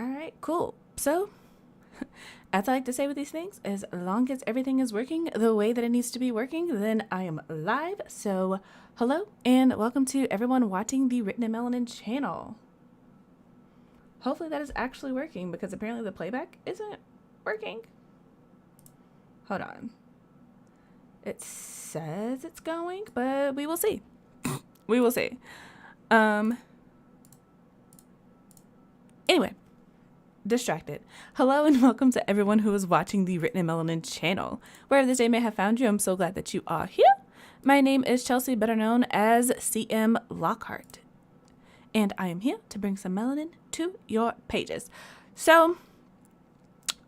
All right, cool. So, as I like to say with these things, as long as everything is working the way that it needs to be working, then I am live. So, hello and welcome to everyone watching the Written in Melanin channel. Hopefully that is actually working because apparently the playback isn't working. Hold on. It says it's going, but we will see. We will see. Anyway. Distracted. Hello and welcome to everyone who is watching the Written in Melanin channel. Wherever this day may have found you, I'm so glad that you are here. My name is Chelsea, better known as CM Lockhart, and I am here to bring some melanin to your pages. So,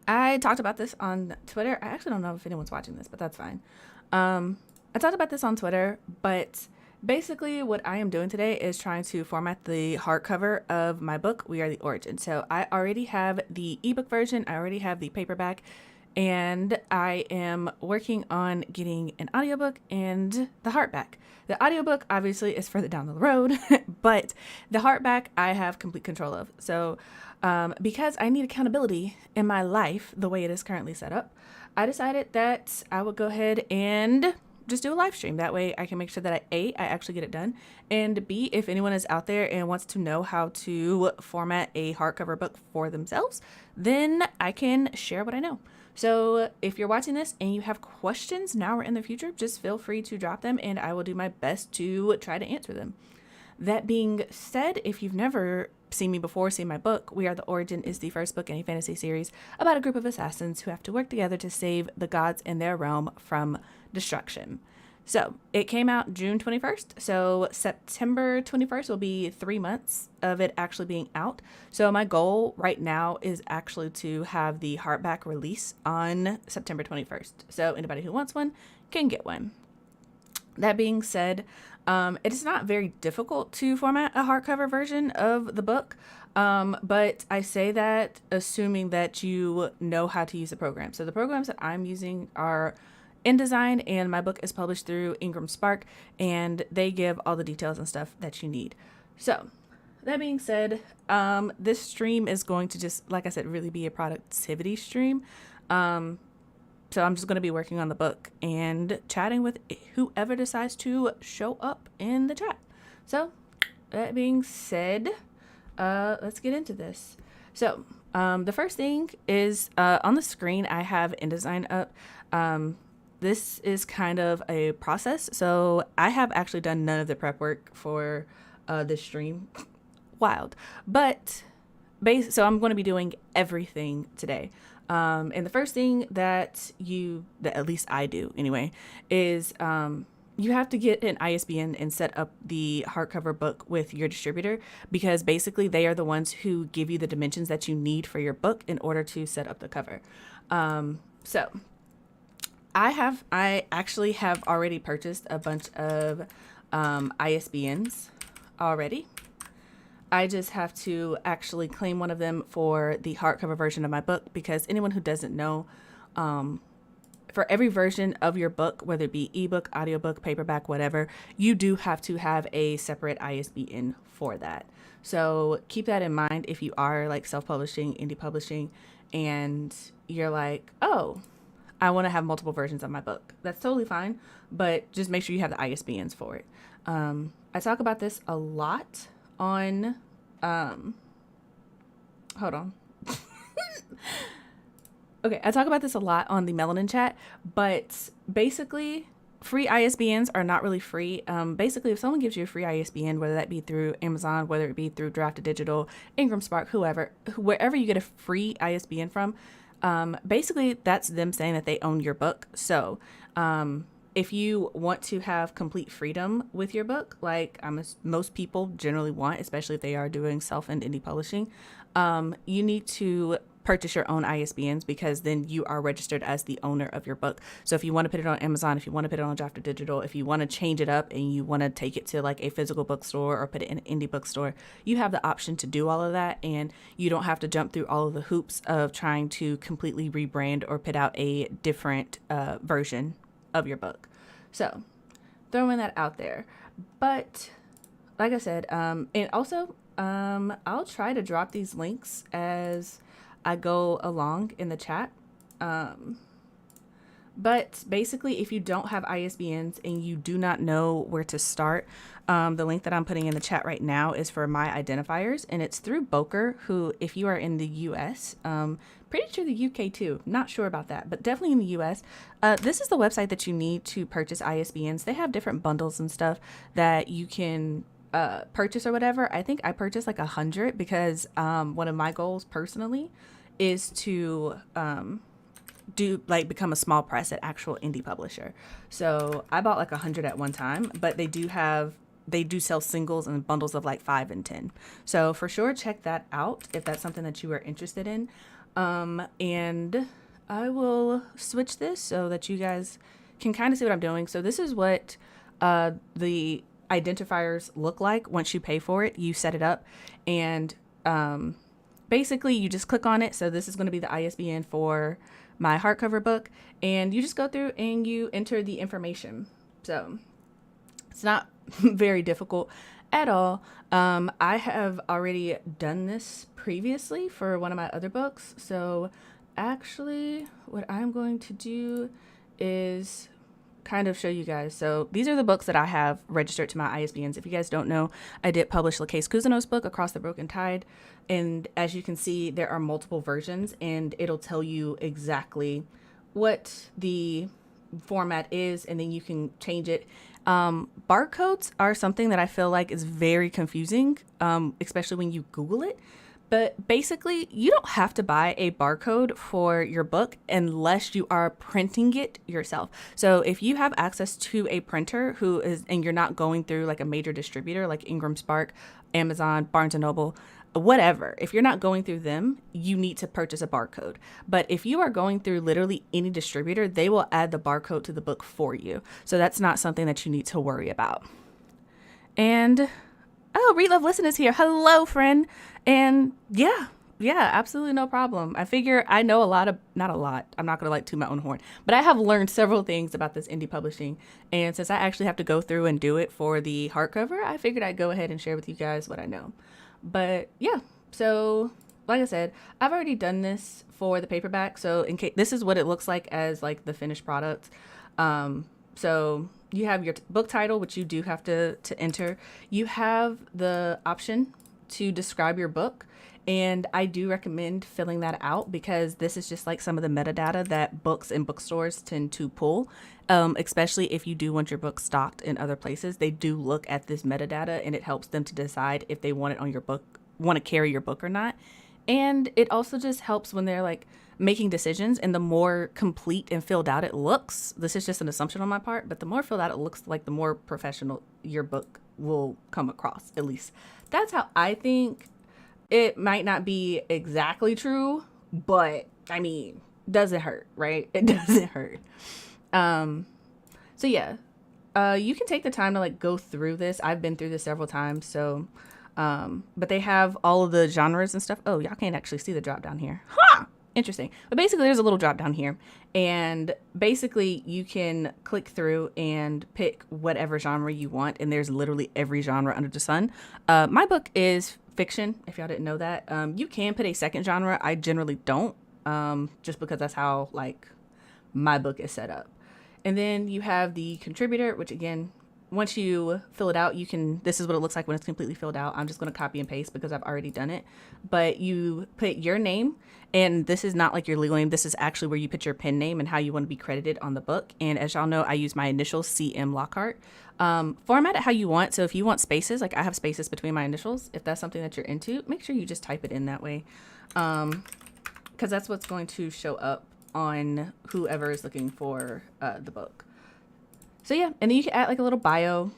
I talked about this on Twitter. I actually don't know if anyone's watching this, but that's fine. I talked about this on Twitter, but basically, what I am doing today is trying to format the hardcover of my book, We Are the Origin. So I already have the ebook version, I already have the paperback, and I am working on getting an audiobook and the hardback. The audiobook obviously is further down the road, but the hardback I have complete control of. So because I need accountability in my life the way it is currently set up, I decided that I would go ahead and just do a live stream. That way I can make sure that I actually get it done, and B, if anyone is out there and wants to know how to format a hardcover book for themselves, then I can share what I know. So if you're watching this and you have questions now or in the future, just feel free to drop them and I will do my best to try to answer them. That being said, if you've never seen me before, seen my book, We Are the Origin is the first book in a fantasy series about a group of assassins who have to work together to save the gods in their realm from destruction. So it came out June 21st. So September 21st will be 3 months of it actually being out. So my goal right now is actually to have the hardback release on September 21st. So anybody who wants one can get one. That being said, it is not very difficult to format a hardcover version of the book, but I say that assuming that you know how to use the program. So the programs that I'm using are InDesign, and my book is published through Ingram Spark, and they give all the details and stuff that you need. So that being said, this stream is going to just, like I said, really be a productivity stream. So I'm just going to be working on the book and chatting with whoever decides to show up in the chat. So that being said, let's get into this. So the first thing is on the screen, I have InDesign up. This is kind of a process. So I have actually done none of the prep work for this stream. Wild. But so I'm going to be doing everything today. And the first thing that at least I do anyway, is you have to get an ISBN and set up the hardcover book with your distributor, because basically they are the ones who give you the dimensions that you need for your book in order to set up the cover. So I actually have already purchased a bunch of ISBNs already. I just have to actually claim one of them for the hardcover version of my book, because anyone who doesn't know, for every version of your book, whether it be ebook, audiobook, paperback, whatever, you do have to have a separate ISBN for that. So keep that in mind if you are like self-publishing, indie publishing, and you're like, oh, I want to have multiple versions of my book. That's totally fine, but just make sure you have the ISBNs for it. I talk about this a lot on hold on. Okay, I talk about this a lot on the Melanin chat, but basically free ISBNs are not really free. Basically, if someone gives you a free ISBN, whether that be through Amazon, whether it be through Drafted Digital, Ingram Spark, wherever you get a free ISBN from, basically that's them saying that they own your book. So if you want to have complete freedom with your book, like most people generally want, especially if they are doing self and indie publishing, you need to purchase your own ISBNs, because then you are registered as the owner of your book. So if you want to put it on Amazon, if you want to put it on Drafted Digital, if you want to change it up and you want to take it to like a physical bookstore or put it in an indie bookstore, you have the option to do all of that, and you don't have to jump through all of the hoops of trying to completely rebrand or put out a different version of your book. So throwing that out there. But like I said, and also I'll try to drop these links as I go along in the chat. But basically, if you don't have ISBNs and you do not know where to start, the link that I'm putting in the chat right now is for my identifiers, and it's through Boker, who, if you are in the US, pretty sure the UK too, not sure about that, but definitely in the US, this is the website that you need to purchase ISBNs. They have different bundles and stuff that you can purchase or whatever. I think I purchased like 100 because one of my goals personally is to become a small press at actual indie publisher. So I bought like 100 at one time, but they do sell singles and bundles of like 5 and 10. So for sure, check that out if that's something that you are interested in. And I will switch this so that you guys can kind of see what I'm doing. So this is what the identifiers look like once you pay for it. You set it up, and basically you just click on it. So this is going to be the ISBN for my hardcover book, and you just go through and you enter the information. So it's not very difficult at all. I have already done this previously for one of my other books. So actually what I'm going to do is kind of show you guys. So these are the books that I have registered to my ISBNs. If you guys don't know, I did publish LaCase Cousineau's book, Across the Broken Tide. And as you can see, there are multiple versions, and it'll tell you exactly what the format is, and then you can change it. Barcodes are something that I feel like is very confusing, especially when you Google it. But basically, you don't have to buy a barcode for your book unless you are printing it yourself. So if you have access to a printer and you're not going through like a major distributor like Ingram Spark, Amazon, Barnes & Noble, whatever, if you're not going through them, you need to purchase a barcode. But if you are going through literally any distributor, they will add the barcode to the book for you. So that's not something that you need to worry about. And oh, Read Love Listen is here. Hello, friend. And yeah, absolutely no problem. I figure I know not a lot. I'm not going to like toot my own horn, but I have learned several things about this indie publishing. And since I actually have to go through and do it for the hardcover, I figured I'd go ahead and share with you guys what I know. But yeah, so like I said, I've already done this for the paperback. So in case, this is what it looks like as like the finished product. So you have your book title, which you do have to enter. You have the option to describe your book, and I do recommend filling that out because this is just like some of the metadata that books and bookstores tend to pull, especially if you do want your book stocked in other places. They do look at this metadata, and it helps them to decide if they want it on your book, want to carry your book or not. And it also just helps when they're like making decisions, and the more complete and filled out it looks, this is just an assumption on my part, but the more filled out it looks, like the more professional your book will come across. At least that's how I think. It might not be exactly true, but I mean, doesn't hurt, right? It doesn't hurt. So yeah, you can take the time to like go through this. I've been through this several times. So, but they have all of the genres and stuff. Oh, y'all can't actually see the drop down here. Huh! Interesting. But basically there's a little drop down here, and basically you can click through and pick whatever genre you want. And there's literally every genre under the sun. My book is fiction, if y'all didn't know that. You can put a second genre. I generally don't, just because that's how like my book is set up. And then you have the contributor, which again, once you fill it out, this is what it looks like when it's completely filled out. I'm just going to copy and paste because I've already done it. But you put your name, and this is not like your legal name. This is actually where you put your pen name and how you want to be credited on the book. And as y'all know, I use my initials, CM Lockhart. Format it how you want. So if you want spaces, like I have spaces between my initials, if that's something that you're into, make sure you just type it in that way. Because that's what's going to show up on whoever is looking for the book. So yeah, and then you can add like a little bio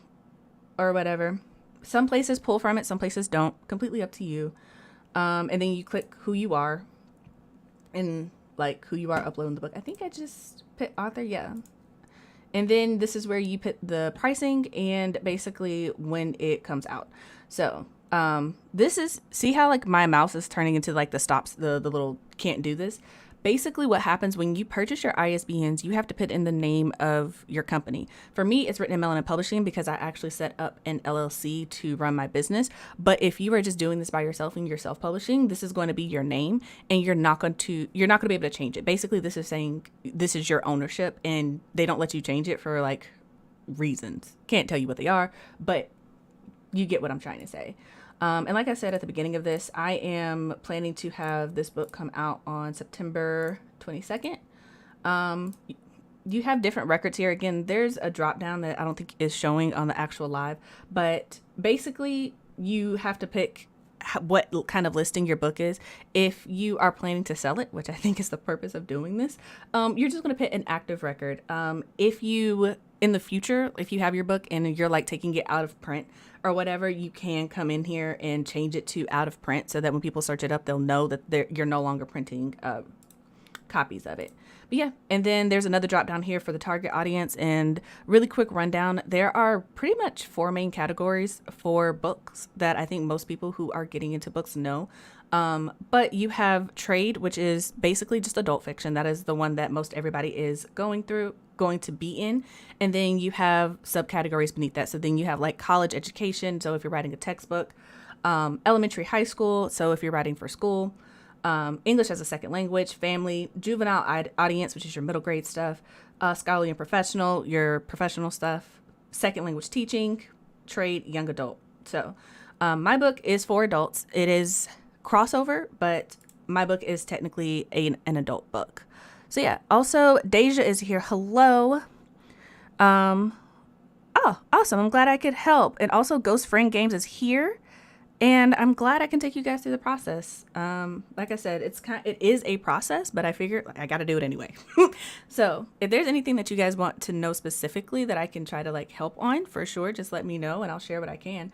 or whatever. Some places pull from it, some places don't. Completely up to you. And then you click who you are and like who you are uploading the book. I think I just put author, yeah. And then this is where you put the pricing and basically when it comes out. So this is, see how like my mouse is turning into like the stops, the little can't do this. basically what happens when you purchase your ISBNs, you have to put in the name of your company. For me, it's Written in Melanin Publishing because I actually set up an LLC to run my business. But if you are just doing this by yourself and you're self-publishing, this is going to be your name, and you're not going to be able to change it. Basically, this is saying this is your ownership, and they don't let you change it for like reasons. Can't tell you what they are, but you get what I'm trying to say. And like I said at the beginning of this, I am planning to have this book come out on September 22nd. You have different records here. Again, there's a drop down that I don't think is showing on the actual live, but basically you have to pick what kind of listing your book is. If you are planning to sell it, which I think is the purpose of doing this, you're just going to put an active record. If you, in the future, if you have your book and you're like taking it out of print or whatever, you can come in here and change it to out of print so that when people search it up, they'll know that you're no longer printing copies of it. But yeah, and then there's another drop down here for the target audience. And really quick rundown, there are pretty much 4 main categories for books that I think most people who are getting into books know. But you have trade, which is basically just adult fiction. That is the one that most everybody is going to be in. And then you have subcategories beneath that. So then you have like college education. So if you're writing a textbook, elementary, high school. So if you're writing for school, English as a second language, family, juvenile audience, which is your middle grade stuff, scholarly and professional, your professional stuff, second language teaching, trade, young adult. So my book is for adults. It is crossover, but my book is technically an adult book. So yeah, also Deja is here. Hello. Oh, awesome. I'm glad I could help. And also Ghost Friend Games is here. And I'm glad I can take you guys through the process. Like I said, it is a process, but I figure I got to do it anyway. So if there's anything that you guys want to know specifically that I can try to like help on, for sure, just let me know and I'll share what I can.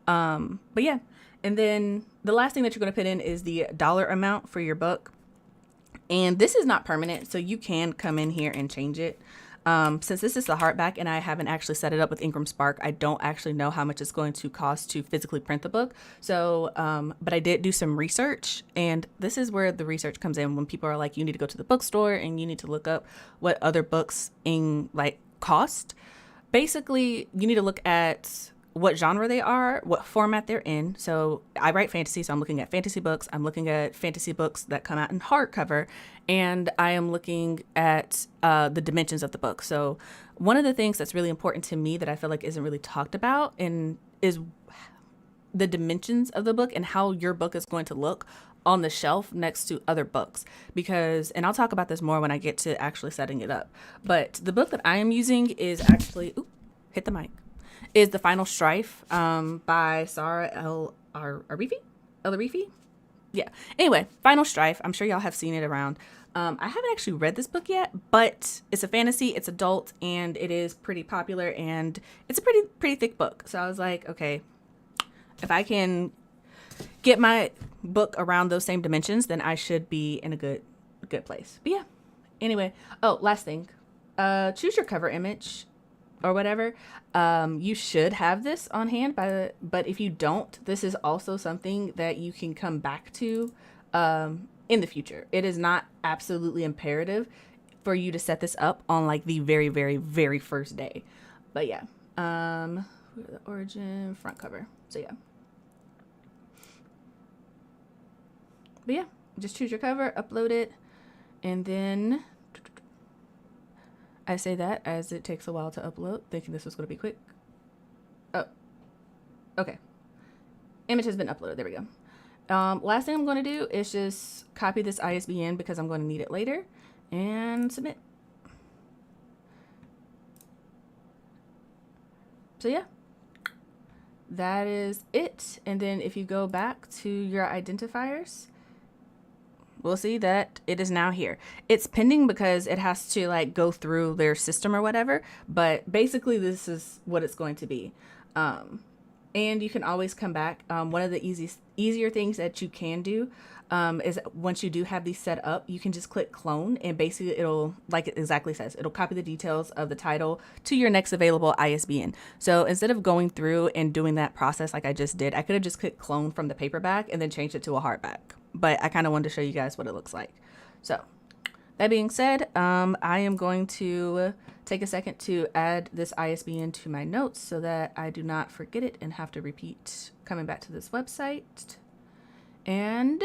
But yeah. And then the last thing that you're going to put in is the dollar amount for your book. And this is not permanent, so you can come in here and change it. Since this is the hardback and I haven't actually set it up with Ingram Spark, I don't actually know how much it's going to cost to physically print the book. So, but I did do some research, and this is where the research comes in when people are like, you need to go to the bookstore and you need to look up what other books in like cost. Basically, you need to look at what genre they are, what format they're in. So I write fantasy, so I'm looking at fantasy books. I'm looking at fantasy books that come out in hardcover, and I am looking at the dimensions of the book. So one of the things that's really important to me that I feel like isn't really talked about is the dimensions of the book and how your book is going to look on the shelf next to other books. Because, and I'll talk about this more when I get to actually setting it up, but the book that I am using is actually, hit the mic, is The Final Strife by Sarah El-Arifi. Yeah. Anyway, Final Strife. I'm sure y'all have seen it around. I haven't actually read this book yet, but it's a fantasy, it's adult, and it is pretty popular, and it's a pretty thick book. So I was like, okay, if I can get my book around those same dimensions, then I should be in a good place. But yeah. Anyway, last thing. Choose your cover image or whatever. You should have this on hand but if you don't, this is also something that you can come back to in the future. It is not absolutely imperative for you to set this up on like the very, very, very first day. But yeah, the origin front cover. So yeah. But yeah, just choose your cover, upload it, and then I say that as it takes a while to upload, thinking this was going to be quick. Oh, okay. Image has been uploaded. There we go. Last thing I'm going to do is just copy this ISBN because I'm going to need it later and submit. So yeah, that is it. And then if you go back to your identifiers, we'll see that it is now here. It's pending because it has to like go through their system or whatever, but basically this is what it's going to be. And you can always come back. One of the easier things that you can do is once you do have these set up, you can just click clone, and basically it'll, like it exactly says, it'll copy the details of the title to your next available ISBN. So instead of going through and doing that process like I just did, I could have just clicked clone from the paperback and then changed it to a hardback. But I kind of wanted to show you guys what it looks like. So That being said, I am going to take a second to add this ISBN to my notes so that I do not forget it and have to repeat coming back to this website. And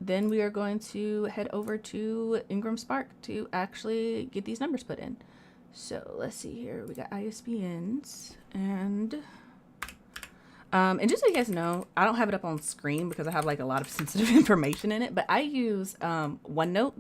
then we are going to head over to Ingram Spark to actually get these numbers put in. So let's see here. We got ISBNs and just so you guys know, I don't have it up on screen because I have like a lot of sensitive information in it, but I use OneNote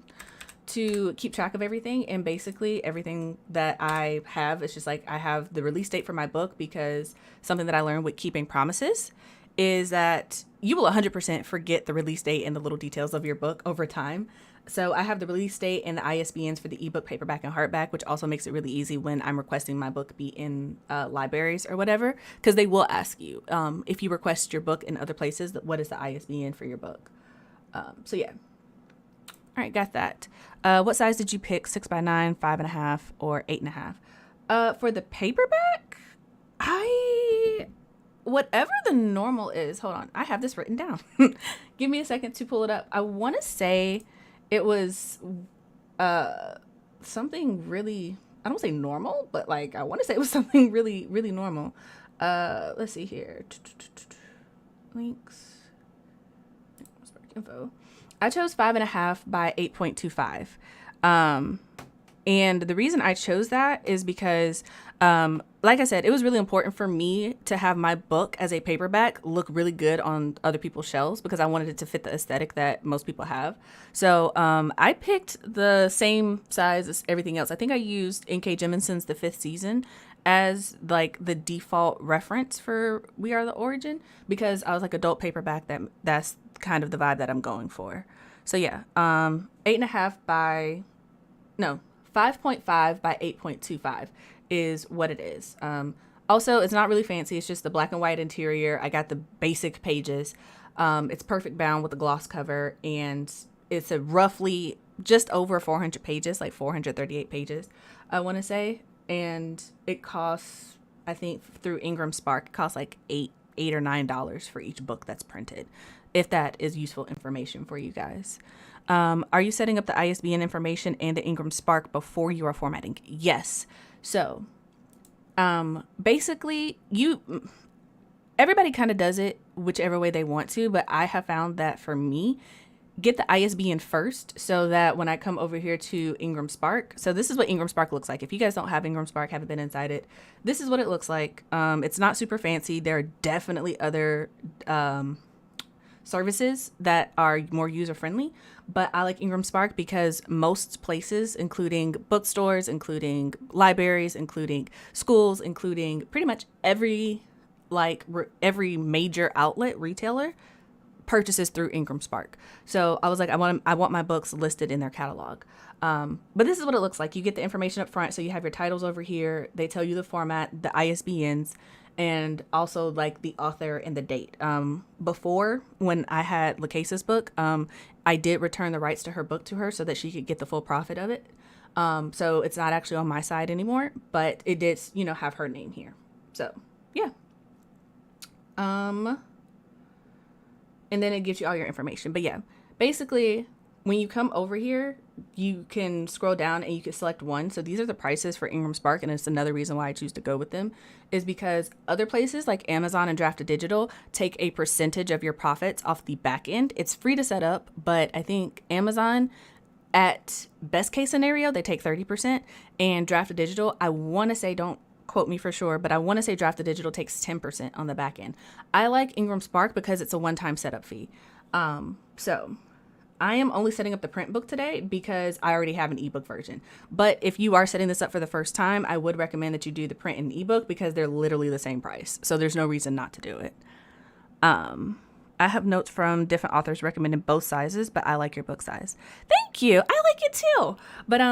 to keep track of everything. And basically everything that I have is just like, I have the release date for my book, because something that I learned with keeping promises is that you will 100% forget the release date and the little details of your book over time. So I have the release date and the ISBNs for the ebook, paperback, and hardback, which also makes it really easy when I'm requesting my book be in libraries or whatever, because they will ask you if you request your book in other places, what is the ISBN for your book. So yeah. All right, got that. What size did you pick? 6x9, 5.5, or 8.5? For the paperback, whatever the normal is. Hold on, I have this written down. Give me a second to pull it up. I want to say it was something really, I don't say normal, but like I want to say it was something really, really normal. Let's see here. Links. Info. I chose 5.5 by 8.25. And the reason I chose that is because, like I said, it was really important for me to have my book as a paperback look really good on other people's shelves, because I wanted it to fit the aesthetic that most people have. So I picked the same size as everything else. I think I used N.K. Jemisin's The Fifth Season as like the default reference for We Are the Origin, because I was like, adult paperback, that's kind of the vibe that I'm going for. So yeah, 5.5 by 8.25 is what it is. Also, it's not really fancy. It's just the black and white interior. I got the basic pages. It's perfect bound with the gloss cover, and it's a roughly just over 400 pages, like 438 pages, I want to say. And it costs, I think through Ingram Spark, it costs like $8 or $9 for each book that's printed, if that is useful information for you guys. Are you setting up the ISBN information and the Ingram Spark before you are formatting? Yes. So basically everybody kind of does it whichever way they want to, but I have found that for me, get the ISBN first, so that when I come over here to Ingram Spark, so this is what Ingram Spark looks like. If you guys don't have Ingram Spark, haven't been inside it, this is what it looks like. It's not super fancy. There are definitely other services that are more user-friendly, but I like Ingram Spark because most places, including bookstores, including libraries, including schools, including pretty much every major outlet retailer, purchases through Ingram Spark. So I was like, I want my books listed in their catalog. But this is what it looks like. You get the information up front. So you have your titles over here. They tell you the format, the ISBNs, and also like the author and the date. Before, when I had LaCase's book, I did return the rights to her book to her so that she could get the full profit of it. So it's not actually on my side anymore, but it did, have her name here. So yeah. And then it gives you all your information. But yeah, basically when you come over here, you can scroll down and you can select one. So these are the prices for Ingram Spark. And it's another reason why I choose to go with them is because other places like Amazon and Drafted Digital take a percentage of your profits off the back end. It's free to set up, but I think Amazon, at best case scenario, they take 30%, and Drafted Digital, I want to say, don't quote me for sure, but I want to say Drafted Digital takes 10% on the back end. I like Ingram Spark because it's a one-time setup fee. So I am only setting up the print book today because I already have an ebook version. But if you are setting this up for the first time, I would recommend that you do the print and ebook because they're literally the same price. So there's no reason not to do it. I have notes from different authors recommending both sizes, but I like your book size. Thank you. I like it too. But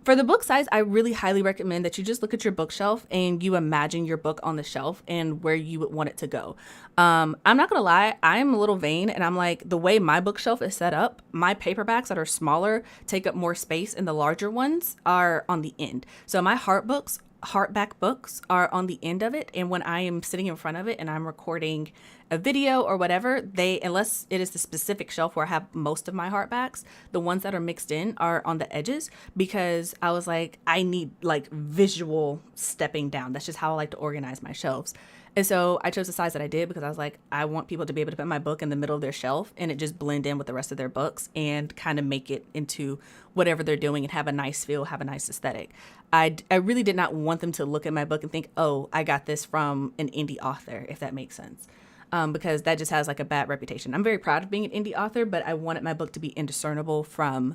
for the book size, I really highly recommend that you just look at your bookshelf and you imagine your book on the shelf and where you would want it to go. I'm not going to lie, I'm a little vain, and I'm like, the way my bookshelf is set up, my paperbacks that are smaller take up more space and the larger ones are on the end. So my heart books hardback books are on the end of it, and when I am sitting in front of it and I'm recording a video or whatever, they, unless it is the specific shelf where I have most of my hardbacks, the ones that are mixed in are on the edges, because I was like, I need like visual stepping down. That's just how I like to organize my shelves. And so I chose the size that I did because I was like, I want people to be able to put my book in the middle of their shelf and it just blend in with the rest of their books and kind of make it into whatever they're doing and have a nice feel, have a nice aesthetic. I really did not want them to look at my book and think, oh, I got this from an indie author, if that makes sense. Because that just has like a bad reputation. I'm very proud of being an indie author, but I wanted my book to be indiscernible from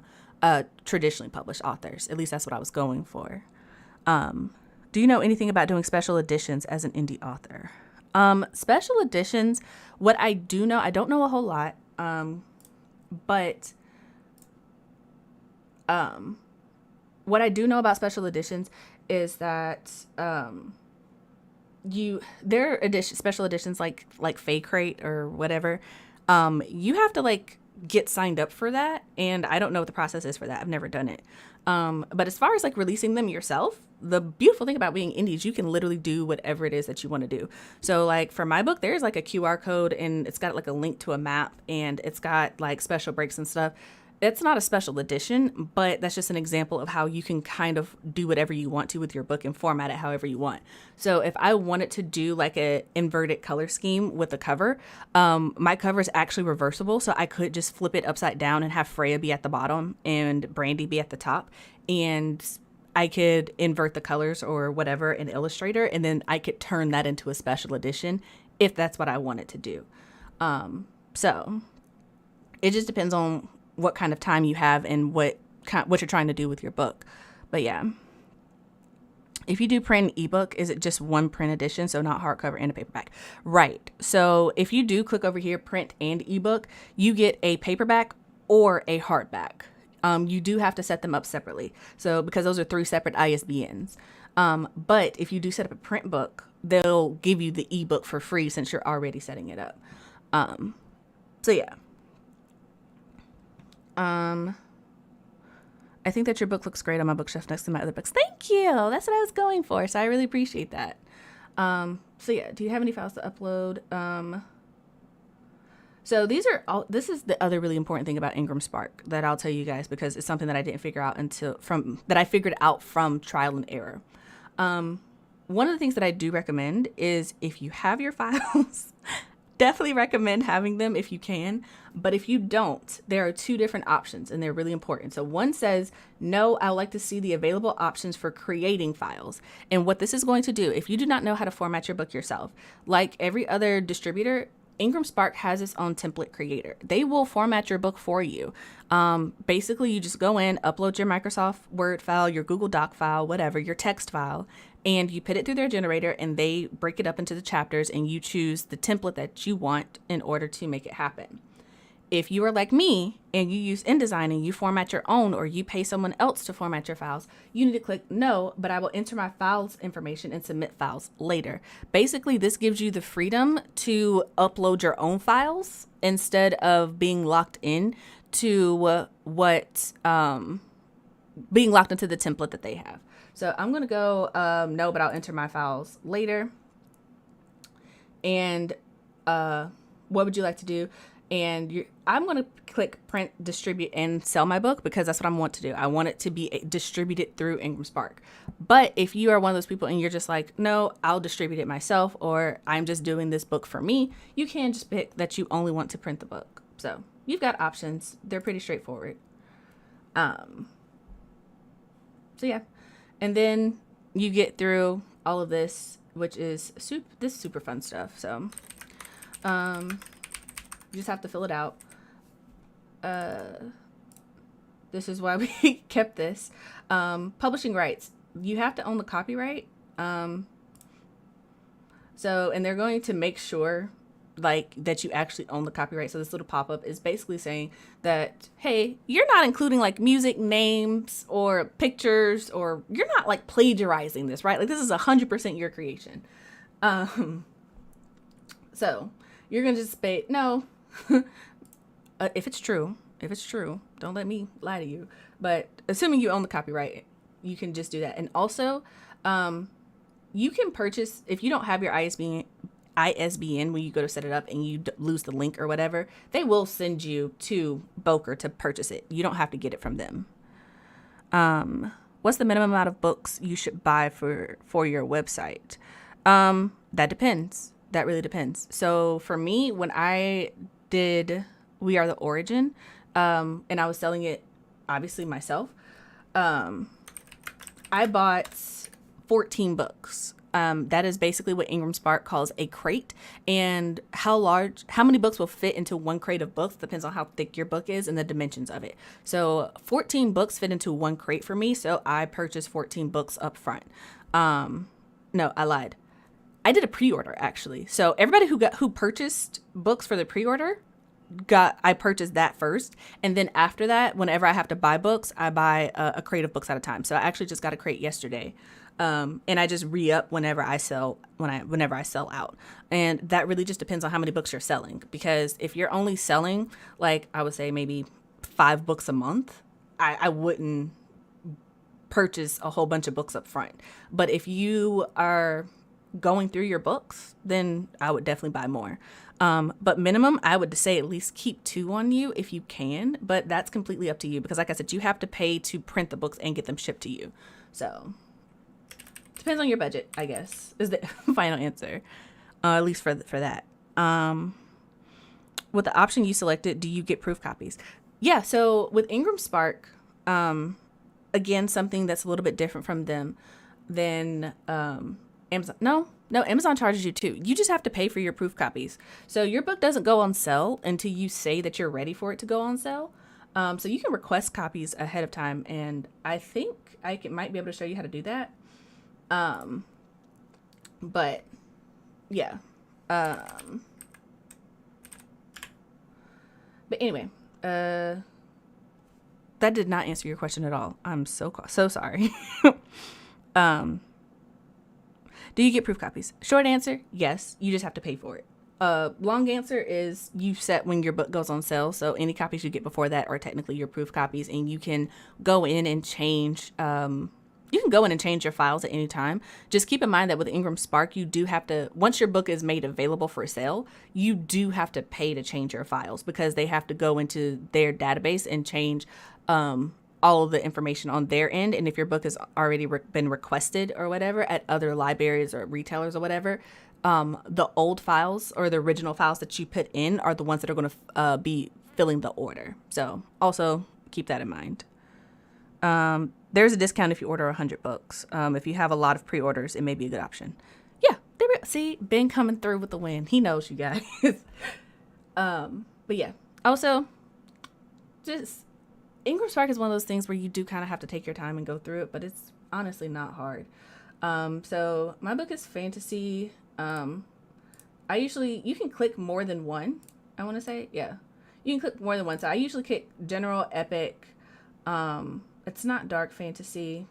traditionally published authors. At least that's what I was going for. Do you know anything about doing special editions as an indie author? Special editions, what I do know, I don't know a whole lot, but what I do know about special editions is that their special editions like Fake Crate or whatever, you have to like get signed up for that, and I don't know what the process is for that. I've never done it. But as far as like releasing them yourself, the beautiful thing about being indie is you can literally do whatever it is that you want to do. So like for my book, there's like a QR code and it's got like a link to a map and it's got like special breaks and stuff. It's not a special edition, but that's just an example of how you can kind of do whatever you want to with your book and format it however you want. So if I wanted to do like a inverted color scheme with the cover, my cover is actually reversible. So I could just flip it upside down and have Freya be at the bottom and Brandy be at the top. And I could invert the colors or whatever in Illustrator, and then I could turn that into a special edition if that's what I wanted to do. So it just depends on what kind of time you have and what you're trying to do with your book. But yeah, if you do print and ebook, is it just one print edition? So not hardcover and a paperback, right? So if you do click over here, print and ebook, you get a paperback or a hardback. You do have to set them up separately. So because those are 3 separate ISBNs. But if you do set up a print book, they'll give you the ebook for free since you're already setting it up. So yeah. I think that your book looks great on my bookshelf next to my other books. Thank you. That's what I was going for. So I really appreciate that. So yeah, do you have any files to upload? So this is the other really important thing about Ingram Spark that I'll tell you guys, because it's something that I didn't figure out that I figured out from trial and error. One of the things that I do recommend is if you have your files, definitely recommend having them if you can. But if you don't, there are 2 different options and they're really important. So one says, no, I would like to see the available options for creating files. And what this is going to do, if you do not know how to format your book yourself, like every other distributor, Ingram Spark has its own template creator. They will format your book for you. Basically, you just go in, upload your Microsoft Word file, your Google Doc file, whatever, your text file, and you put it through their generator and they break it up into the chapters and you choose the template that you want in order to make it happen. If you are like me and you use InDesign and you format your own, or you pay someone else to format your files, you need to click no, but I will enter my files information and submit files later. Basically, this gives you the freedom to upload your own files instead of being locked in to being locked into the template that they have. So I'm going to go no, but I'll enter my files later. And what would you like to do? And I'm going to click print, distribute, and sell my book because that's what I want to do. I want it to be distributed through Ingram Spark. But if you are one of those people and you're just like, no, I'll distribute it myself, or I'm just doing this book for me, you can just pick that you only want to print the book. So you've got options. They're pretty straightforward. So yeah. And then you get through all of this, which is super fun stuff. So, you just have to fill it out. This is why we kept this. Publishing rights. You have to own the copyright. And they're going to make sure like that you actually own the copyright. So this little pop-up is basically saying that, hey, you're not including like music names or pictures, or you're not like plagiarizing this, right? Like this is 100% your creation. So you're going to just say, no, if it's true, don't let me lie to you. But assuming you own the copyright, you can just do that. And also, You can purchase, if you don't have your ISBN when you go to set it up and you lose the link or whatever, they will send you to Boker to purchase it. You don't have to get it from them. What's the minimum amount of books you should buy for your website? That depends. That really depends. So for me, when I did We Are the Origin, and I was selling it obviously myself, I bought 14 books. That is basically what Ingram Spark calls a crate, and how many books will fit into one crate of books depends on how thick your book is and the dimensions of it. So 14 books fit into one crate for me, so I purchased 14 books up front. No, I lied. I did a pre-order actually. So everybody who purchased books for the pre-order, I purchased that first, and then after that, whenever I have to buy books, I buy a crate of books at a time. So I actually just got a crate yesterday. And I just re-up whenever I sell out. And that really just depends on how many books you're selling. Because if you're only selling, like I would say maybe 5 books a month, I wouldn't purchase a whole bunch of books up front. But if you are going through your books, then I would definitely buy more. But minimum, I would say at least keep 2 on you if you can. But that's completely up to you. Because like I said, you have to pay to print the books and get them shipped to you. So depends on your budget, I guess, is the final answer, at least for that. With the option you selected, do you get proof copies? Yeah, so with Ingram Spark, again, something that's a little bit different from them than Amazon. No, Amazon charges you too. You just have to pay for your proof copies. So your book doesn't go on sale until you say that you're ready for it to go on sale. So you can request copies ahead of time, and I think might be able to show you how to do that. But yeah, but anyway, that did not answer your question at all. I'm so sorry. Do you get proof copies? Short answer, yes, you just have to pay for it. Long answer is you set when your book goes on sale. So any copies you get before that are technically your proof copies, and you can go in and change, your files at any time. Just keep in mind that with Ingram Spark, you do have to, once your book is made available for sale, you do have to pay to change your files because they have to go into their database and change all of the information on their end. And if your book has already been requested or whatever at other libraries or retailers or whatever, the old files or the original files that you put in are the ones that are going to be filling the order. So also keep that in mind. There's a discount if you order 100 books. If you have a lot of pre-orders, it may be a good option. Yeah, see, Ben coming through with the win. He knows you guys. But yeah, also, just Ingram Spark is one of those things where you do kind of have to take your time and go through it, but it's honestly not hard. So my book is fantasy. You can click more than one. I want to say, yeah, you can click more than one. So I usually click general, epic. It's not dark fantasy.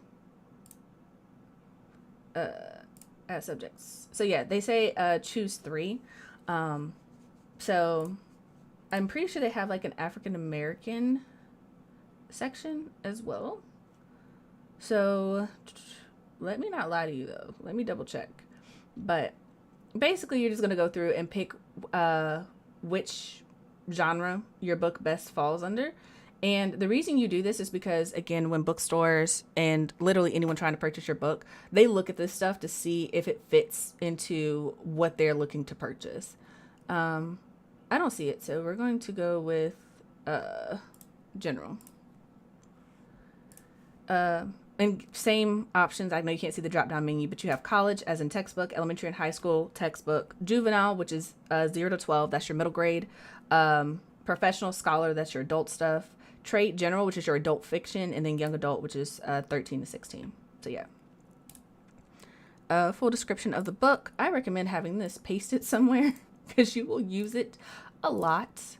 As subjects. So yeah, they say choose 3. So I'm pretty sure they have like an African American section as well. So let me not lie to you though. Let me double check. But basically you're just going to go through and pick which genre your book best falls under. And the reason you do this is because, again, when bookstores and literally anyone trying to purchase your book, they look at this stuff to see if it fits into what they're looking to purchase. I don't see it, so we're going to go with general. And same options. I know you can't see the drop-down menu, but you have college, as in textbook, elementary and high school textbook, juvenile, which is 0 to 12, that's your middle grade, professional scholar, that's your adult stuff, trade general, which is your adult fiction, and then young adult, which is 13 to 16. So yeah. Full description of the book. I recommend having this pasted somewhere because you will use it a lot.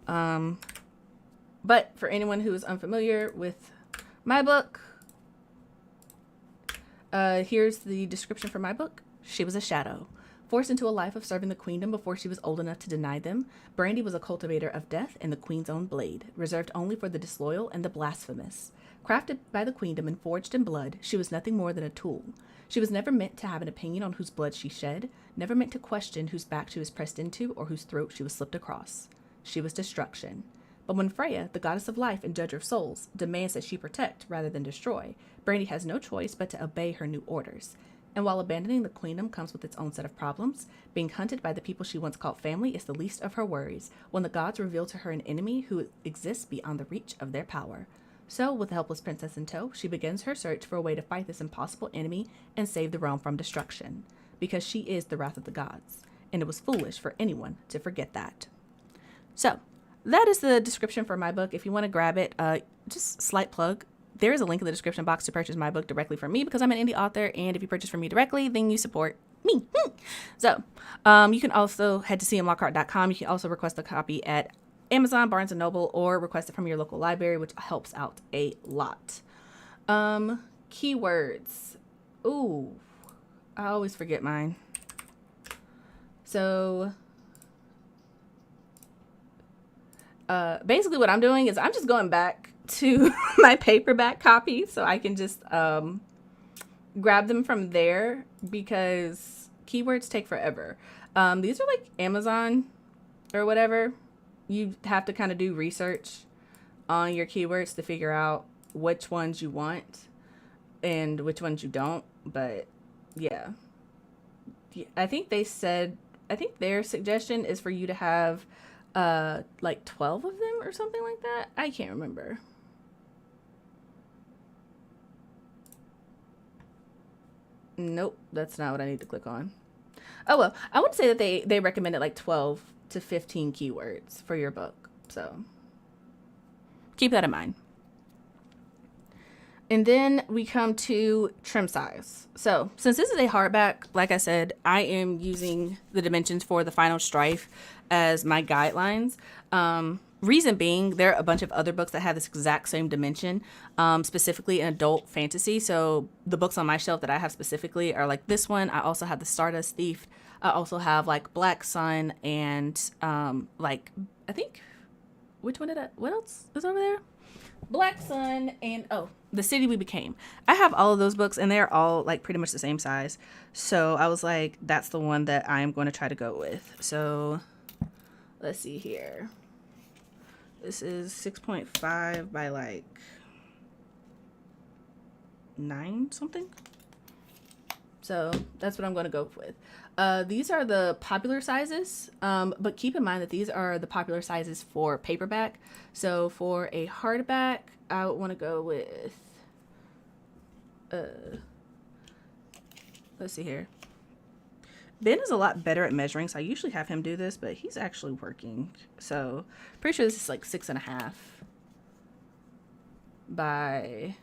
But for anyone who is unfamiliar with my book, here's the description for my book. She was a shadow. Forced into a life of serving the queendom before she was old enough to deny them, Brandy was a cultivator of death and the queen's own blade, reserved only for the disloyal and the blasphemous. Crafted by the queendom and forged in blood, she was nothing more than a tool. She was never meant to have an opinion on whose blood she shed, never meant to question whose back she was pressed into or whose throat she was slipped across. She was destruction. But when Freya, the goddess of life and judge of souls, demands that she protect rather than destroy, Brandy has no choice but to obey her new orders. And while abandoning the queendom comes with its own set of problems, being hunted by the people she once called family is the least of her worries when the gods reveal to her an enemy who exists beyond the reach of their power. So, with the helpless princess in tow, she begins her search for a way to fight this impossible enemy and save the realm from destruction, because she is the wrath of the gods, and it was foolish for anyone to forget that. So, that is the description for my book. If you want to grab it, just slight plug. There is a link in the description box to purchase my book directly from me because I'm an indie author, and if you purchase from me directly, then you support me. So, you can also head to cmlockhart.com. You can also request a copy at Amazon, Barnes & Noble, or request it from your local library, which helps out a lot. Keywords. Ooh, I always forget mine. So, basically what I'm doing is I'm just going back to my paperback copy so I can just grab them from there because keywords take forever. These are like Amazon or whatever. You have to kind of do research on your keywords to figure out which ones you want and which ones you don't. But yeah, I think their suggestion is for you to have like 12 of them or something like that. I can't remember. Nope, that's not what I need to click on. Oh well, I would say that they recommended like 12 to 15 keywords for your book. So keep that in mind. And then we come to trim size. So since this is a hardback, like I said, I am using the dimensions for the Final Strife as my guidelines. Reason being, there are a bunch of other books that have this exact same dimension, specifically in adult fantasy. So the books on my shelf that I have specifically are like this one. I also have the Stardust Thief. I also have like Black Sun and like, I think, which one what else is over there? Black Sun and The City We Became. I have all of those books and they're all like pretty much the same size. So I was like, that's the one that I'm going to try to go with. So let's see here. This is 6.5 by like 9 something. So that's what I'm going to go with. These are the popular sizes, but keep in mind that these are the popular sizes for paperback. So for a hardback, I would want to go with, let's see here. Ben is a lot better at measuring, so I usually have him do this, but he's actually working. So pretty sure this is like 6.5 by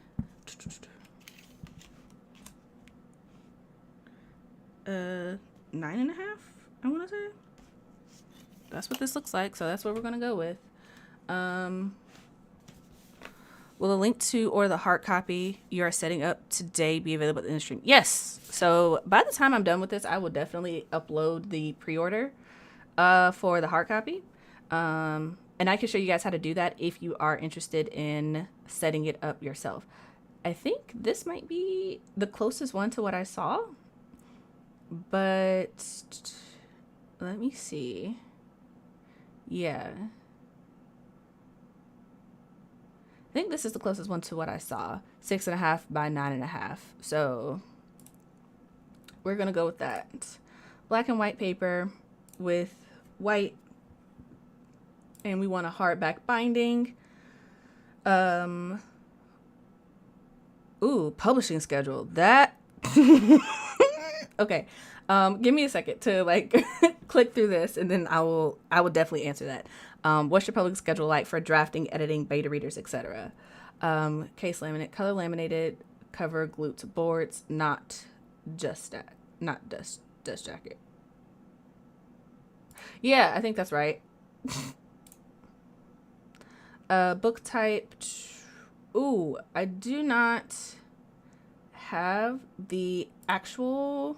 9.5, I want to say. That's what this looks like, so that's what we're going to go with. Will the link to or the hard copy you are setting up today be available in the stream? Yes. So by the time I'm done with this, I will definitely upload the pre-order for the hard copy. And I can show you guys how to do that if you are interested in setting it up yourself. I think this might be the closest one to what I saw. But let me see. Yeah. I think this is the closest one to what I saw. 6.5 by 9.5. So we're going to go with that. Black and white paper with white. And we want a hardback binding. Ooh, publishing schedule. That. Okay. Give me a second to like click through this and then I will definitely answer that. What's your public schedule like for drafting, editing, beta readers, etc.? Case laminate, color laminated, cover, glue to boards, not dust jacket. Yeah, I think that's right. Book type. Ooh, I do not have the actual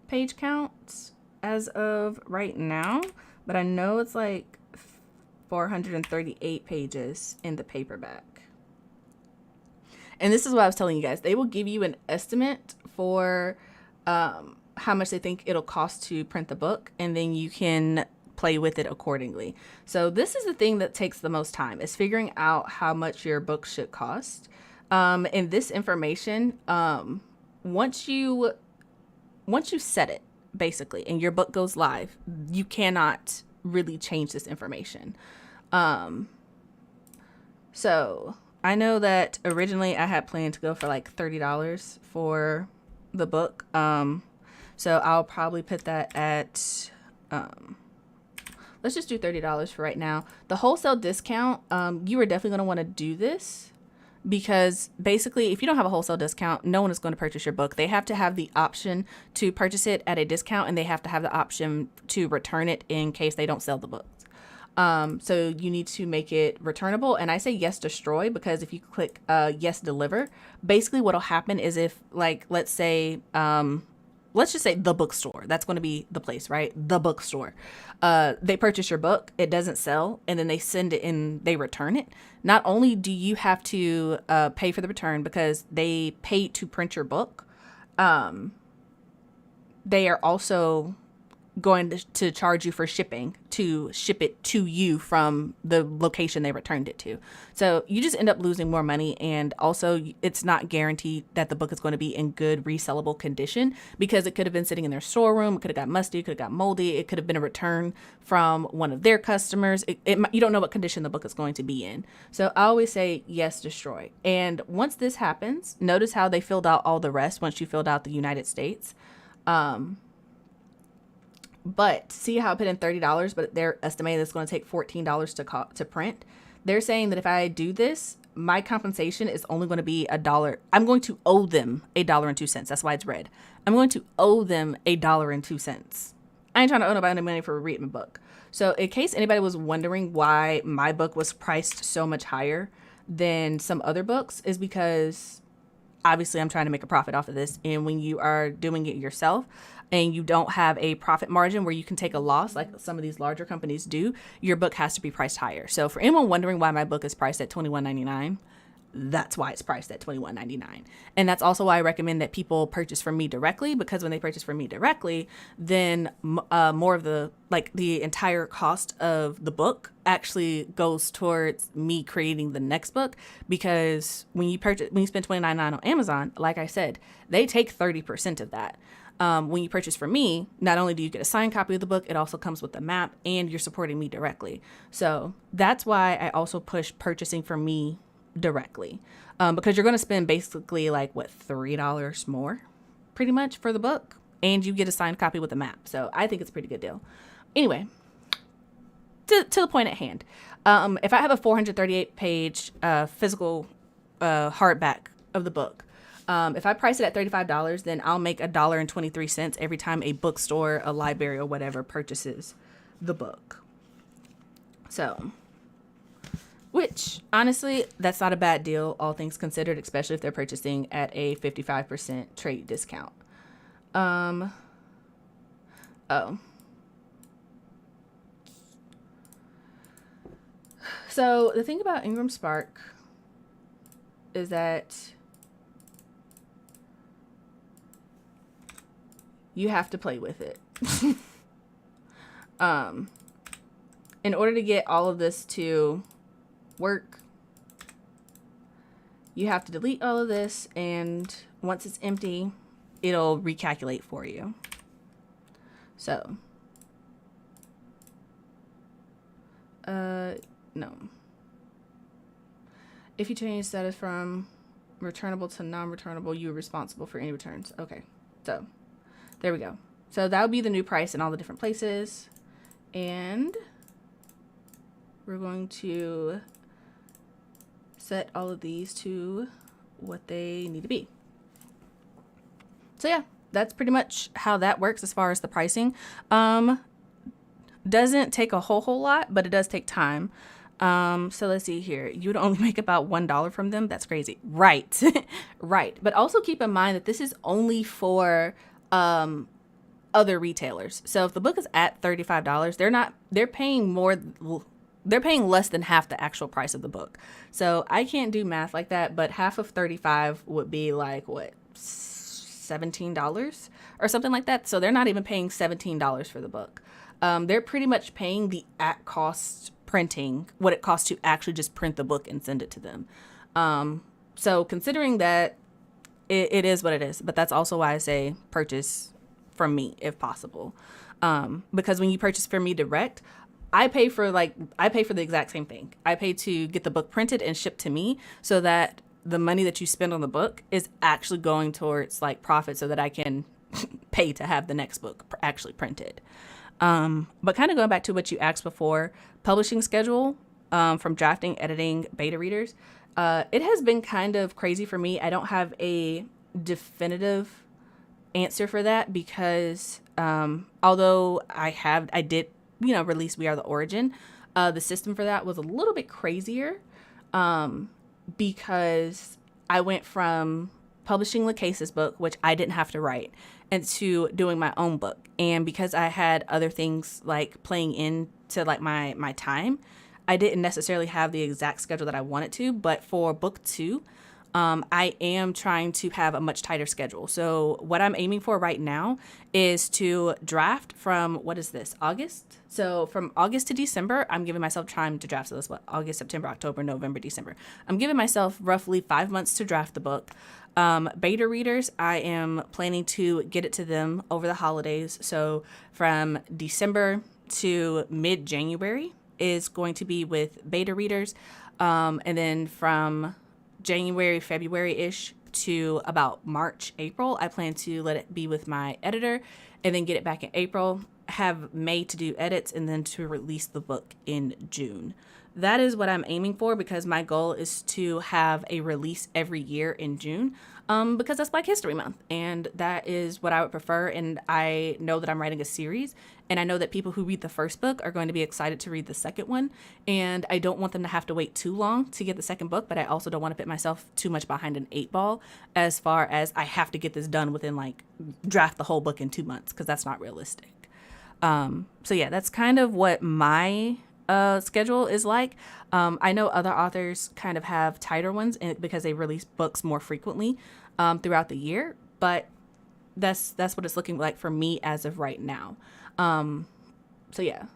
page count as of right now, but I know it's like 438 pages in the paperback. And this is what I was telling you guys. They will give you an estimate for how much they think it'll cost to print the book, and then you can play with it accordingly. So this is the thing that takes the most time, is figuring out how much your book should cost. And this information, once you set it, basically, and your book goes live, you cannot really change this information. So I know that originally I had planned to go for like $30 for the book. So I'll probably put that at, let's just do $30 for right now. The wholesale discount, you are definitely going to want to do this, because basically if you don't have a wholesale discount, no one is going to purchase your book. They have to have the option to purchase it at a discount, and they have to have the option to return it in case they don't sell the book. So you need to make it returnable. And I say yes destroy, because if you click yes deliver, basically what'll happen is, if, like, let's say, let's just say the bookstore, that's going to be the place, right? The bookstore. They purchase your book, it doesn't sell, and then they send it in, they return it. Not only do you have to pay for the return because they paid to print your book, they are also going to charge you for shipping to ship it to you from the location they returned it to. So you just end up losing more money. And also it's not guaranteed that the book is going to be in good resellable condition, because it could have been sitting in their storeroom. It could have got musty. It could have got moldy. It could have been a return from one of their customers. You don't know what condition the book is going to be in. So I always say yes, destroy. And once this happens, notice how they filled out all the rest once you filled out the United States. But see how I put in $30, but they're estimating it's going to take $14 to print. They're saying that if I do this, my compensation is only going to be $1. I'm going to owe them $1.02. That's why it's red. I'm going to owe them $1.02. I ain't trying to owe nobody any money for reading my book. So in case anybody was wondering why my book was priced so much higher than some other books, is because obviously I'm trying to make a profit off of this. And when you are doing it yourself and you don't have a profit margin where you can take a loss like some of these larger companies do, your book has to be priced higher. So for anyone wondering why my book is priced at $21.99, that's why it's priced at $21.99. And that's also why I recommend that people purchase from me directly, because when they purchase from me directly, then more of the entire cost of the book actually goes towards me creating the next book. Because when you spend $29.99 on Amazon, like I said, they take 30% of that. When you purchase from me, not only do you get a signed copy of the book, it also comes with the map, and you're supporting me directly. So that's why I also push purchasing from me directly, because you're going to spend basically $3 more pretty much for the book, and you get a signed copy with the map. So I think it's a pretty good deal. Anyway, to the point at hand, if I have a 438 page physical hardback of the book, if I price it at $35, then I'll make $1.23 every time a bookstore, a library, or whatever purchases the book. So, which honestly, that's not a bad deal, all things considered, especially if they're purchasing at a 55% trade discount. So the thing about Ingram Spark is that you have to play with it. In order to get all of this to work, you have to delete all of this, and once it's empty, it'll recalculate for you. So, no. If you change status from returnable to non-returnable, you're responsible for any returns. Okay, so there we go. So that would be the new price in all the different places. And we're going to set all of these to what they need to be. So yeah, that's pretty much how that works as far as the pricing. Doesn't take a whole lot, but it does take time. So let's see here. You'd only make about $1 from them. That's crazy. Right. Right. But also keep in mind that this is only for other retailers. So if the book is at $35, they're paying they're paying less than half the actual price of the book. So I can't do math like that, but half of 35 would be like what, $17 or something like that. So they're not even paying $17 for the book. They're pretty much paying the at cost printing, what it costs to actually just print the book and send it to them. So considering that, it is what it is, but that's also why I say purchase from me if possible. Because when you purchase from me direct, I pay for the exact same thing. I pay to get the book printed and shipped to me so that the money that you spend on the book is actually going towards like profit so that I can pay to have the next book actually printed. But kind of going back to what you asked before, publishing schedule, from drafting, editing, beta readers, it has been kind of crazy for me. I don't have a definitive answer for that because, although I did, release We Are the Origin, the system for that was a little bit crazier, because I went from publishing LaCase's book, which I didn't have to write, and to doing my own book. And because I had other things like playing into like my time, I didn't necessarily have the exact schedule that I wanted to. But for book 2, I am trying to have a much tighter schedule. So what I'm aiming for right now is to draft from, what is this, August? So from August to December, I'm giving myself time to draft. So that's what, August, September, October, November, December. I'm giving myself roughly 5 months to draft the book. Beta readers, I am planning to get it to them over the holidays. So from December to mid-January is going to be with beta readers. And then from January, February-ish to about March, April, I plan to let it be with my editor and then get it back in April, have May to do edits, and then to release the book in June. That is what I'm aiming for because my goal is to have a release every year in June, because that's Black History Month, and that is what I would prefer. And I know that I'm writing a series, and I know that people who read the first book are going to be excited to read the second one, and I don't want them to have to wait too long to get the second book, but I also don't want to put myself too much behind an 8-ball as far as I have to get this done within like draft the whole book in 2 months, because that's not realistic. So yeah, that's kind of what my schedule is like. I know other authors kind of have tighter ones because they release books more frequently throughout the year, but that's what it's looking like for me as of right now. So yeah.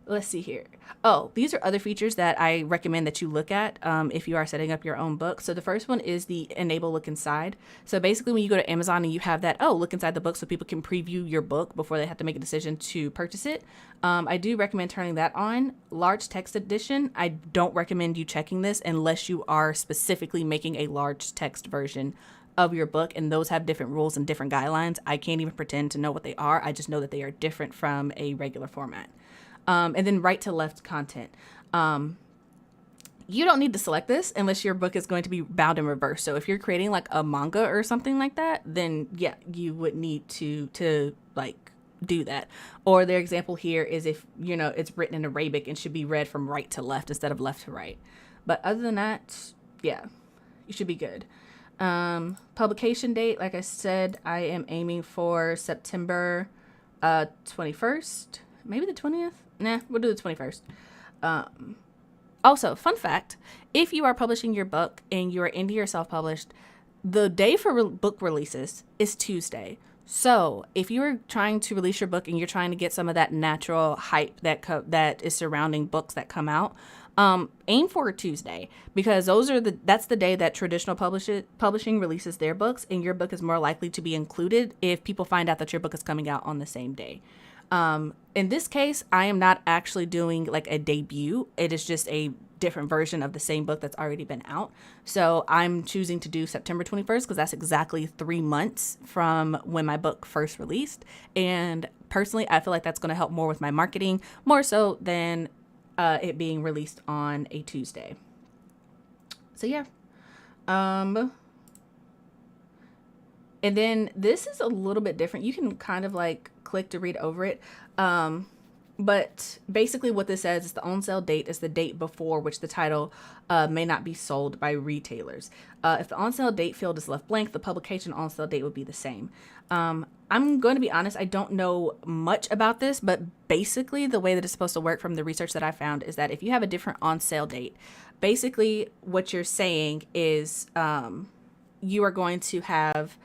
Let's see here. Oh, these are other features that I recommend that you look at if you are setting up your own book. So the first one is the enable look inside. So basically when you go to Amazon and you have that, look inside the book so people can preview your book before they have to make a decision to purchase it. I do recommend turning that on. Large text edition, I don't recommend you checking this unless you are specifically making a large text version of your book, and those have different rules and different guidelines. I can't even pretend to know what they are. I just know that they are different from a regular format. And then right to left content. You don't need to select this unless your book is going to be bound in reverse. So if you're creating like a manga or something like that, then yeah, you would need to like do that. Or their example here is if, it's written in Arabic and should be read from right to left instead of left to right. But other than that, yeah, you should be good. Publication date, like I said, I am aiming for September 21st, maybe the 20th. Nah, we'll do the 21st. Also, fun fact, if you are publishing your book and you are indie or self-published, the day for book releases is Tuesday. So if you are trying to release your book and you're trying to get some of that natural hype that is surrounding books that come out, aim for a Tuesday, because that's the day that traditional publishing releases their books, and your book is more likely to be included if people find out that your book is coming out on the same day. In this case, I am not actually doing like a debut. It is just a different version of the same book that's already been out. So I'm choosing to do September 21st because that's exactly 3 months from when my book first released. And personally, I feel like that's going to help more with my marketing, more so than it being released on a Tuesday. So yeah. And then this is a little bit different. You can kind of like click to read over it. But basically what this says is the on sale date is the date before which the title may not be sold by retailers. If the on sale date field is left blank, the publication on sale date would be the same. I'm going to be honest, I don't know much about this, but basically the way that it's supposed to work from the research that I found is that if you have a different on sale date, basically what you're saying is you are going to have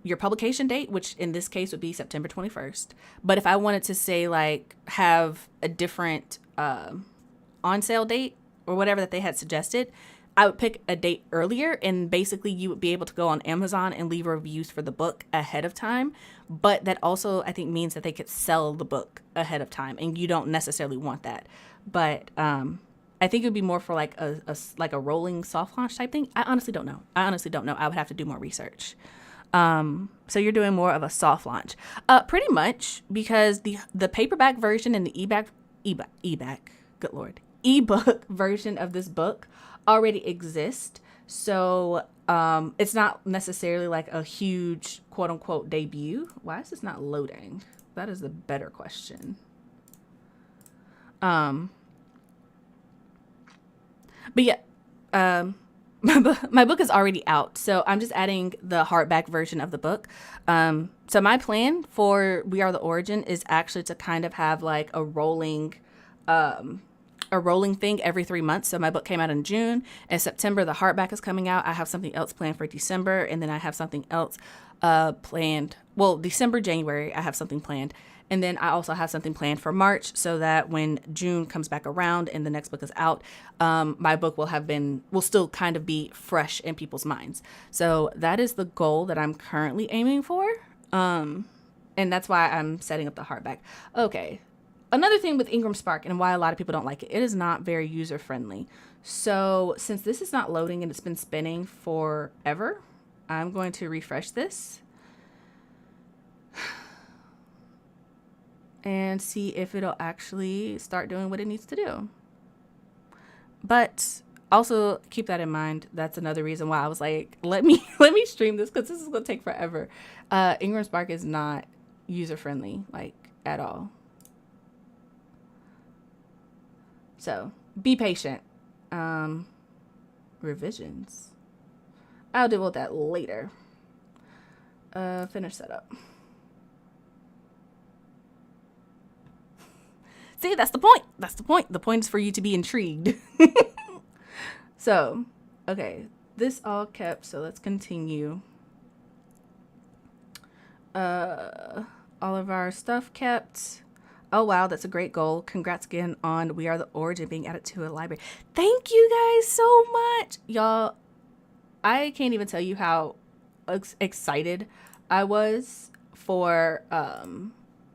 your publication date, which in this case would be September 21st. But if I wanted to say like have a different on sale date or whatever that they had suggested, I would pick a date earlier, and basically you would be able to go on Amazon and leave reviews for the book ahead of time. But that also, I think, means that they could sell the book ahead of time, and you don't necessarily want that. But I think it would be more for like a rolling soft launch type thing. I honestly don't know. I would have to do more research. So you're doing more of a soft launch, pretty much, because the paperback version and the ebook version of this book already exist. So it's not necessarily like a huge quote unquote debut. Why is this not loading? That is the better question. But yeah, my book is already out, so I'm just adding the hardback version of the book. So my plan for We Are the Origin is actually to kind of have like a rolling thing every 3 months. So my book came out in June. In September, the hardback is coming out. I have something else planned for December, and then I have something else planned. Well, December, January, I have something planned. And then I also have something planned for March, so that when June comes back around and the next book is out, my book will still kind of be fresh in people's minds. So that is the goal that I'm currently aiming for. And that's why I'm setting up the hardback. Okay. Another thing with Ingram Spark and why a lot of people don't like it, it is not very user friendly. So since this is not loading and it's been spinning forever, I'm going to refresh this and see if it'll actually start doing what it needs to do. But also keep that in mind. That's another reason why I was like, let me stream this, because this is going to take forever. Ingram Spark is not user friendly, like, at all. So be patient. Revisions. I'll deal with that later. Finish setup. See, that's the point. That's the point. The point is for you to be intrigued. So, okay. This all kept, so let's continue. All of our stuff kept. Oh, wow, that's a great goal. Congrats again on We Are the Origin being added to a library. Thank you guys so much. Y'all, I can't even tell you how excited I was for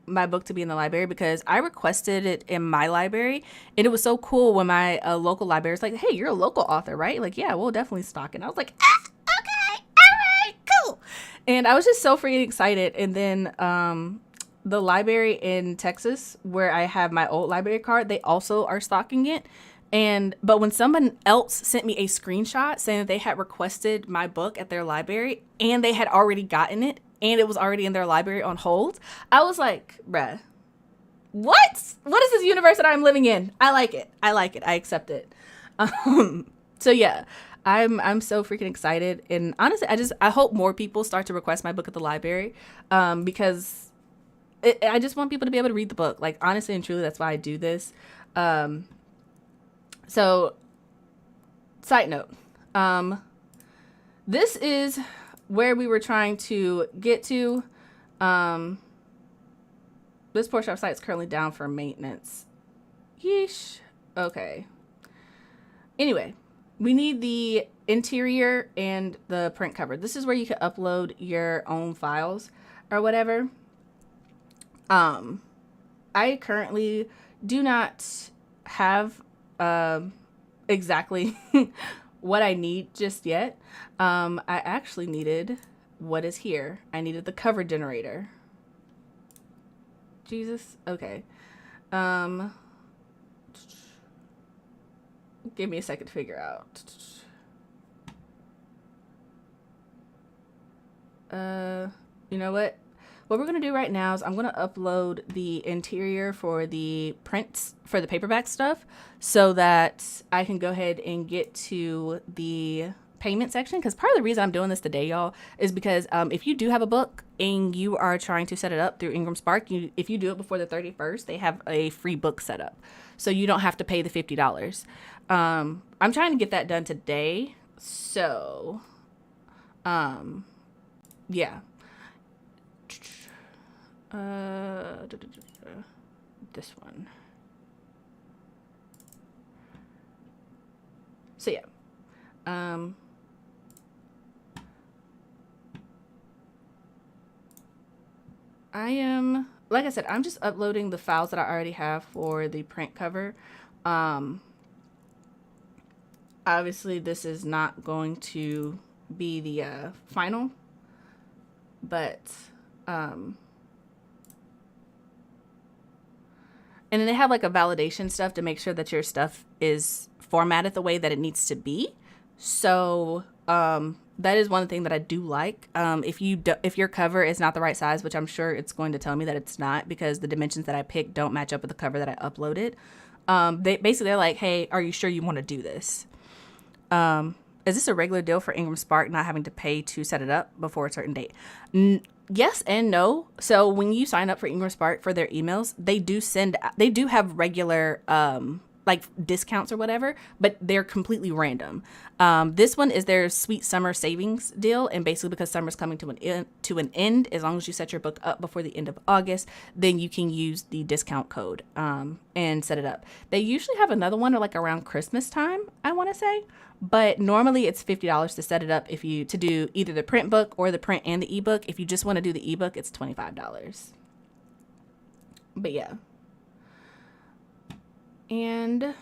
my book to be in the library, because I requested it in my library, and it was so cool when my local library was like, hey, you're a local author, right? Like, yeah, we'll definitely stock it. And I was like, okay, all right, cool. And I was just so freaking excited. And then the library in Texas where I have my old library card, they also are stocking it. But when someone else sent me a screenshot saying that they had requested my book at their library and they had already gotten it and it was already in their library on hold, I was like, bruh, what is this universe that I'm living in? I like it. I accept it. So yeah, I'm so freaking excited. And honestly, I hope more people start to request my book at the library, because I just want people to be able to read the book. Like, honestly and truly, that's why I do this. So, side note, this is where we were trying to get to. This portion of our site is currently down for maintenance. Yeesh. Okay. Anyway, we need the interior and the print cover. This is where you can upload your own files or whatever. I currently do not have exactly what I need just yet. I actually needed what is here. I needed the cover generator. Jesus. Okay. Give me a second to figure out. You know what? what we're going to do right now is I'm going to upload the interior for the prints for the paperback stuff so that I can go ahead and get to the payment section, because part of the reason I'm doing this today, y'all, is because if you do have a book and you are trying to set it up through Ingram Spark, if you do it before the 31st, they have a free book setup, so you don't have to pay the $50. I'm trying to get that done today, so yeah. This one. So yeah. I am, like I said, I'm just uploading the files that I already have for the print cover. Obviously this is not going to be the final, but and then they have like a validation stuff to make sure that your stuff is formatted the way that it needs to be. So that is one thing that I do like. If your cover is not the right size, which I'm sure it's going to tell me that it's not, because the dimensions that I picked don't match up with the cover that I uploaded. They're like, hey, are you sure you want to do this? Is this a regular deal for Ingram Spark, not having to pay to set it up before a certain date? Yes and no. So when you sign up for Ingram Spark for their emails, they do have regular like discounts or whatever, but they're completely random. This one is their sweet summer savings deal, and basically because summer's coming to an end, as long as you set your book up before the end of August, then you can use the discount code and set it up. They usually have another one like around Christmas time, I want to say, but normally it's $50 to set it up to do either the print book or the print and the ebook. If you just want to do the ebook, it's $25. But yeah. And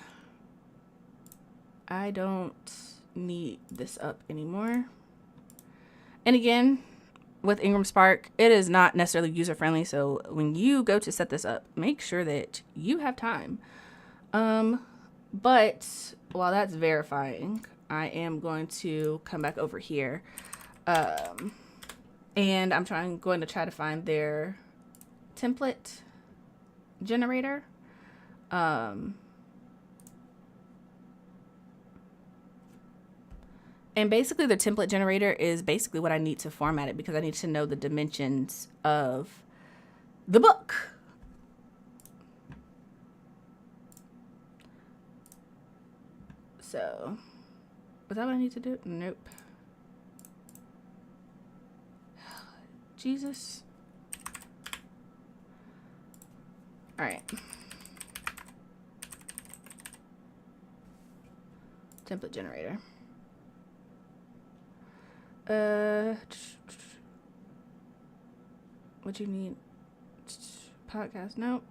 I don't need this up anymore. And again, with Ingram Spark, it is not necessarily user friendly. So when you go to set this up, make sure that you have time. But while that's verifying, I am going to come back over here. And I'm going to try to find their template generator. And basically the template generator is basically what I need to format it, because I need to know the dimensions of the book. So, is that what I need to do? Nope. Jesus. All right. Template generator. What you need? Podcast? Nope.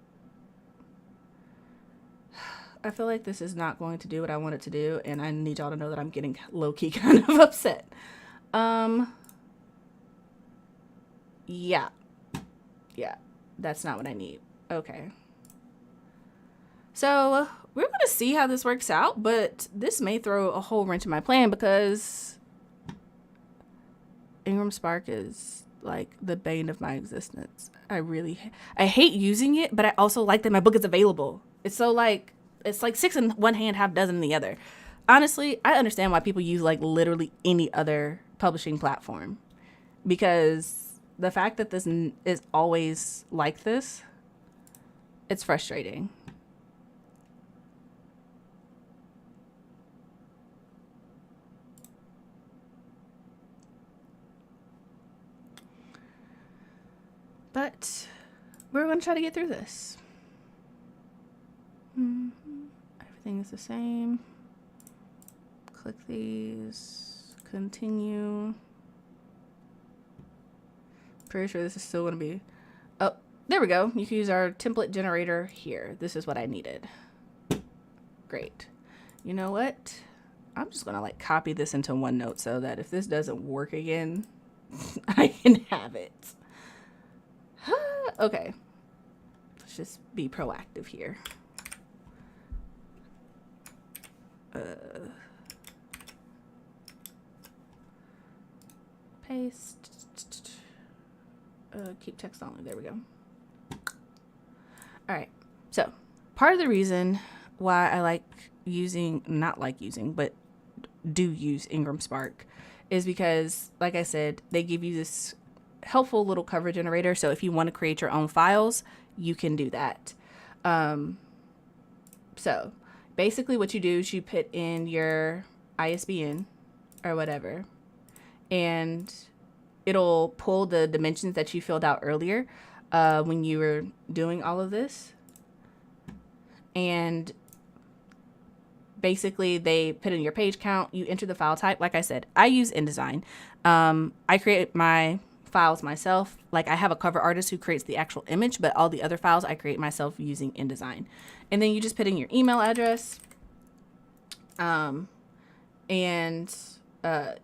I feel like this is not going to do what I want it to do, and I need y'all to know that I'm getting low-key kind of upset. Yeah, that's not what I need. Okay. So we're going to see how this works out, but this may throw a whole wrench in my plan, because Ingram Spark is like the bane of my existence. I hate using it, but I also like that my book is available. It's like six in one hand, half dozen in the other. Honestly, I understand why people use like literally any other publishing platform, because the fact that this is always like this, it's frustrating. But we're going to try to get through this. Everything is the same. Click these. Continue. Pretty sure this is still going to be... Oh, there we go. You can use our template generator here. This is what I needed. Great. You know what? I'm just going to like copy this into OneNote so that if this doesn't work again, I can have it. Okay. Let's just be proactive here. Paste. keep text only. There we go. All right. So part of the reason why I but do use Ingram Spark is because, like I said, they give you this helpful little cover generator. So if you want to create your own files, you can do that. So basically what you do is you put in your ISBN or whatever, and it'll pull the dimensions that you filled out earlier when you were doing all of this. And basically they put in your page count, you enter the file type. Like I said, I use InDesign. I create my files myself. Like I have a cover artist who creates the actual image, but all the other files I create myself using InDesign. And then you just put in your email address. And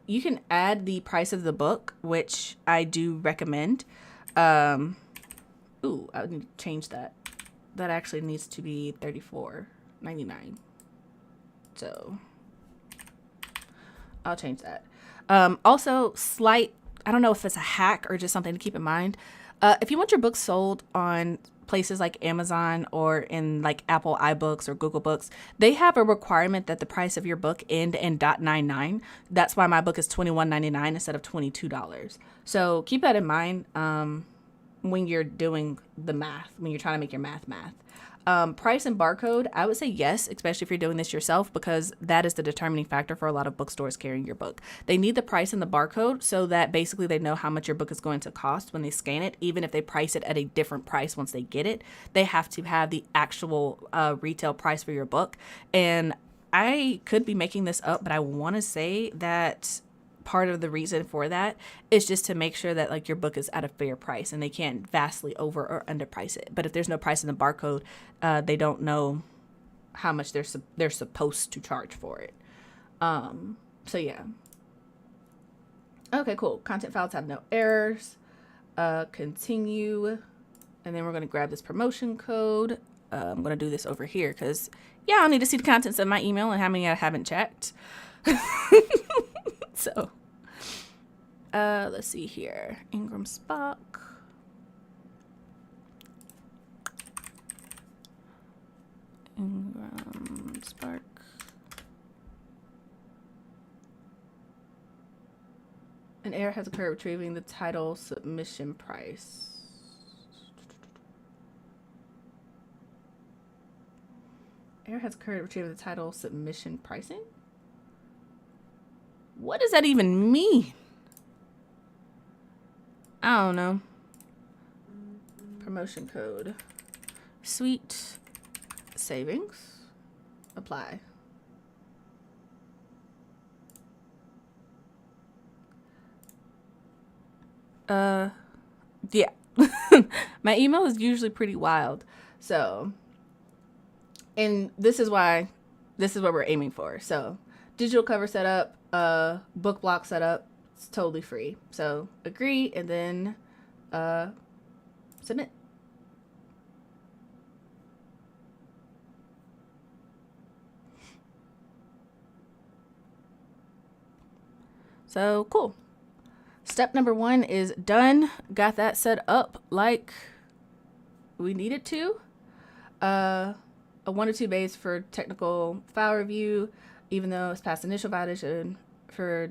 you can add the price of the book, which I do recommend. I need to change that. That actually needs to be $34.99. So I'll change that. Also, I don't know if it's a hack or just something to keep in mind. If you want your books sold on places like Amazon or in like Apple iBooks or Google Books, they have a requirement that the price of your book end in .99. That's why my book is $21.99 instead of $22. So keep that in mind when you're doing the math, when you're trying to make your math. Price and barcode, I would say yes, especially if you're doing this yourself, because that is the determining factor for a lot of bookstores carrying your book. They need the price and the barcode so that basically they know how much your book is going to cost when they scan it. Even if they price it at a different price once they get it, they have to have the actual retail price for your book. And I could be making this up, but I want to say that part of the reason for that is just to make sure that like your book is at a fair price and they can't vastly over or underprice it. But if there's no price in the barcode, they don't know how much they're supposed to charge for it. So yeah. Okay, cool. Content files have no errors. Continue. And then we're going to grab this promotion code. I'm going to do this over here because yeah, I'll need to see the contents of my email and how many I haven't checked. So, let's see here. Ingram Spark. Ingram Spark. An error has occurred retrieving the title submission price. Error has occurred retrieving the title submission pricing. What does that even mean? I don't know. Promotion code. Sweet savings. Apply. Yeah. My email is usually pretty wild. So, and this is what we're aiming for. So, digital cover setup, book block setup, it's totally free. So agree and then submit. So cool. Step number 1 is done. Got that set up like we needed to. A 1 or 2 days for technical file review, even though it's past initial validation for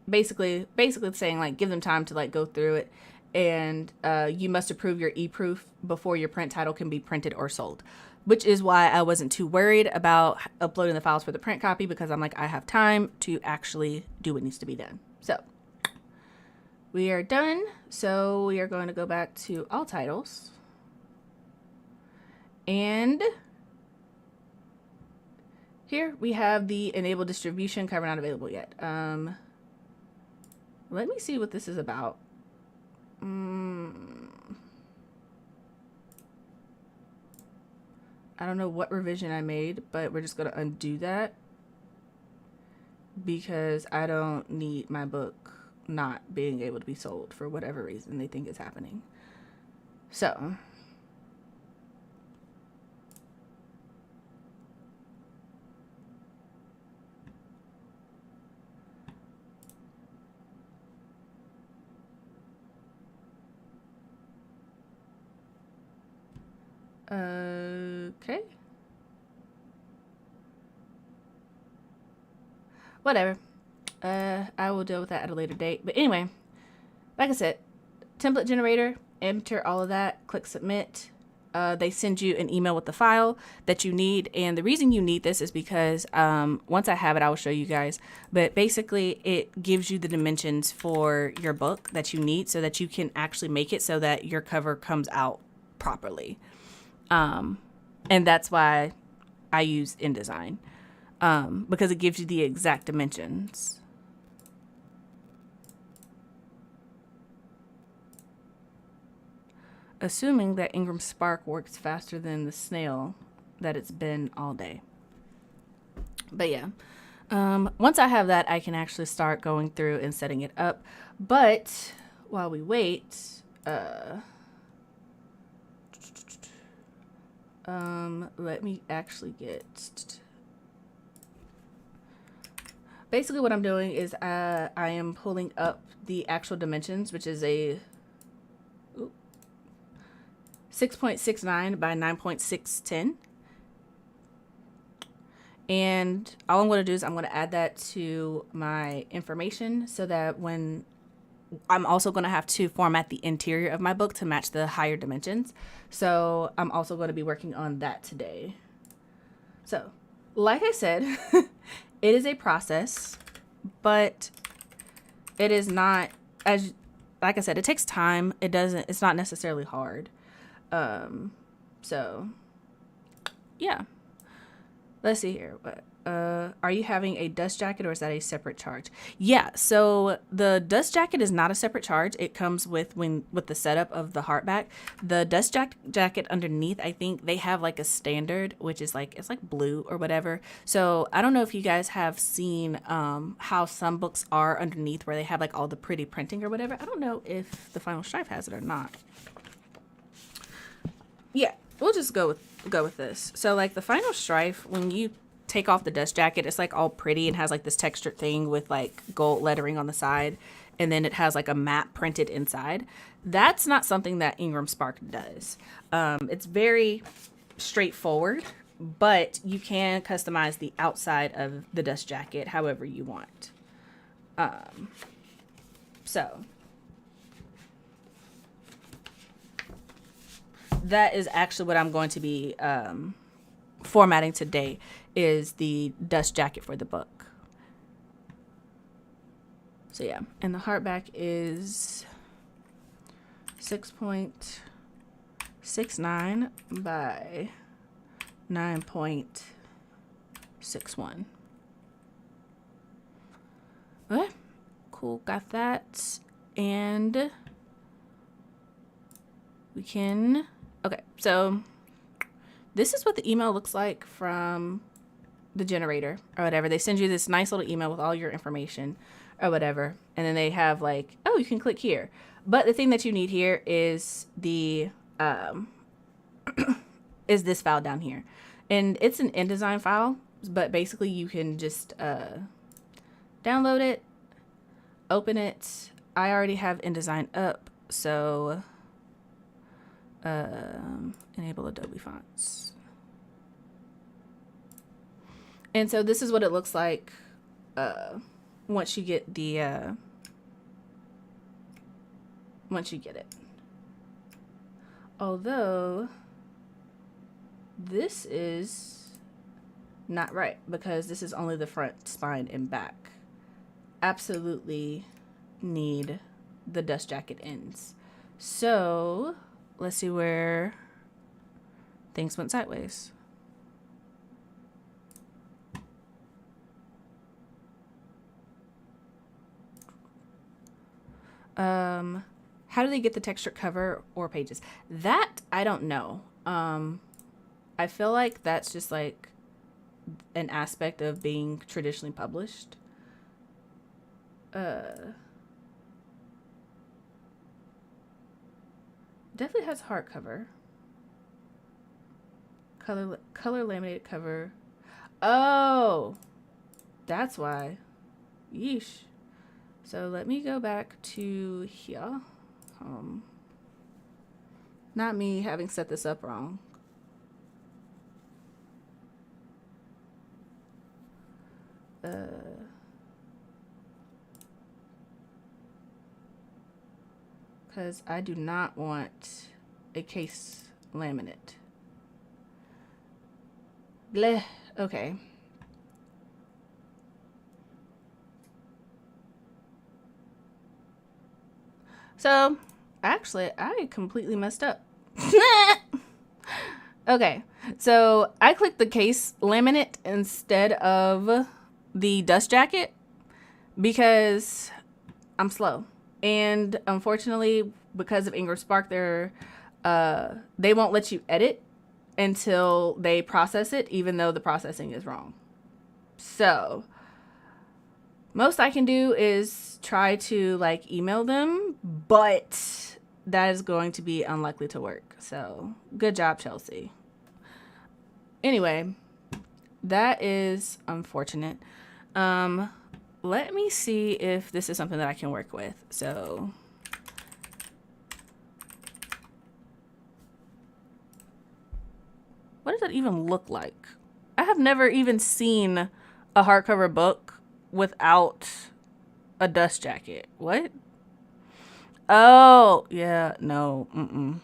basically saying like give them time to like go through it, and you must approve your e-proof before your print title can be printed or sold, which is why I wasn't too worried about uploading the files for the print copy, because I'm like, I have time to actually do what needs to be done. So we are done. So we are going to go back to all titles, and here we have the enable distribution cover not available yet. Let me see what this is about. I don't know what revision I made, but we're just going to undo that because I don't need my book not being able to be sold for whatever reason they think is happening. So Okay. Whatever. I will deal with that at a later date. But anyway, like I said, template generator, enter all of that, click submit. They send you an email with the file that you need. And the reason you need this is because once I have it, I will show you guys. But basically, it gives you the dimensions for your book that you need so that you can actually make it so that your cover comes out properly. And that's why I use InDesign, because it gives you the exact dimensions. Assuming that Ingram Spark works faster than the snail that it's been all day. But yeah, once I have that, I can actually start going through and setting it up. But while we wait, let me actually get... Basically what I'm doing is I am pulling up the actual dimensions, which is a 6.69 by 9.610. And all I'm going to do is I'm going to add that to my information so that when I'm also going to have to format the interior of my book to match the higher dimensions. So I'm also going to be working on that today. So, like I said, it is a process, but it is not, as like I said, it takes time. It's not necessarily hard. So yeah, let's see here. Are you having a dust jacket or is that a separate charge? Yeah. So the dust jacket is not a separate charge. It comes with the setup of the hardback. The dust jacket underneath, I think they have like a standard, which is like, it's like blue or whatever. So I don't know if you guys have seen, how some books are underneath where they have like all the pretty printing or whatever. I don't know if the Final Strife has it or not. Yeah, we'll just go with this. So like the Final Strife, when you take off the dust jacket, it's like all pretty and has like this textured thing with like gold lettering on the side, and then it has like a map printed inside. That's not something that Ingram Spark does. It's very straightforward, but you can customize the outside of the dust jacket however you want. So that is actually what I'm going to be formatting today, is the dust jacket for the book. So yeah, and the hardback is 6.69 by 9.61. Okay, cool, got that. And we can, okay, so this is what the email looks like from the generator or whatever. They send you this nice little email with all your information or whatever. And then they have like, oh, you can click here. But the thing that you need here is the, is this file down here. And it's an InDesign file, but basically you can just download it, open it. I already have InDesign up, so enable Adobe fonts. And so this is what it looks like once you get the once you get it. Although this is not right because this is only the front, spine, and back. Absolutely need the dust jacket ends. So let's see where things went sideways. How do they get the textured cover or pages? That I don't know. I feel like that's just like an aspect of being traditionally published. Definitely has hardcover. Color laminated cover. Oh, that's why. Yeesh. So let me go back to here. Not me having set this up wrong. Because I do not want a case laminate. Bleh. Okay. So, actually, I completely messed up. Okay. So, I clicked the case laminate instead of the dust jacket because I'm slow. And unfortunately, because of Ingram Spark, they won't let you edit until they process it, even though the processing is wrong. So, most I can do is try to like email them, but that is going to be unlikely to work. So, good job, Chelsea. Anyway, that is unfortunate. Let me see if this is something that I can work with. So, what does that even look like? I have never even seen a hardcover book without a dust jacket. What? Oh, yeah, no,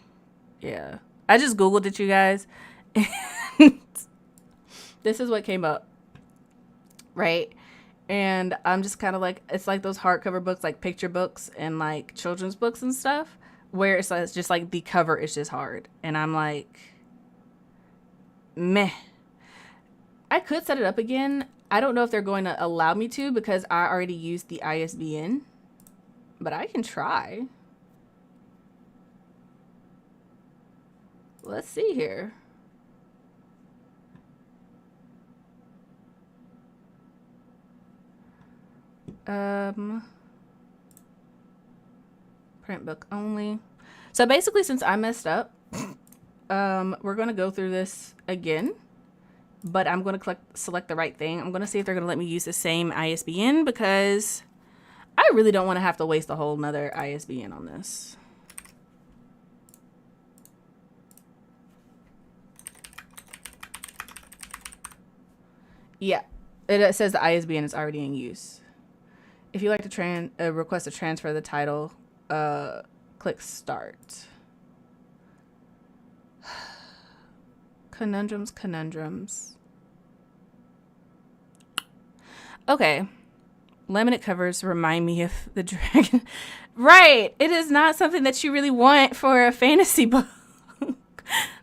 yeah. I just Googled it, you guys. This is what came up, right? And I'm just kind of like, it's like those hardcover books, like picture books and like children's books and stuff, where it's just like the cover is just hard. And I'm like, meh. I could set it up again. I don't know if they're going to allow me to because I already used the ISBN, but I can try. Let's see here. Print book only. So basically, since I messed up, we're going to go through this again, but I'm going to select the right thing. I'm going to see if they're going to let me use the same ISBN because I really don't want to have to waste a whole nother ISBN on this. Yeah, it says the ISBN is already in use. If you like to request to transfer the title, click start. Conundrums. Okay. Laminate covers remind me of the dragon. Right. It is not something that you really want for a fantasy book.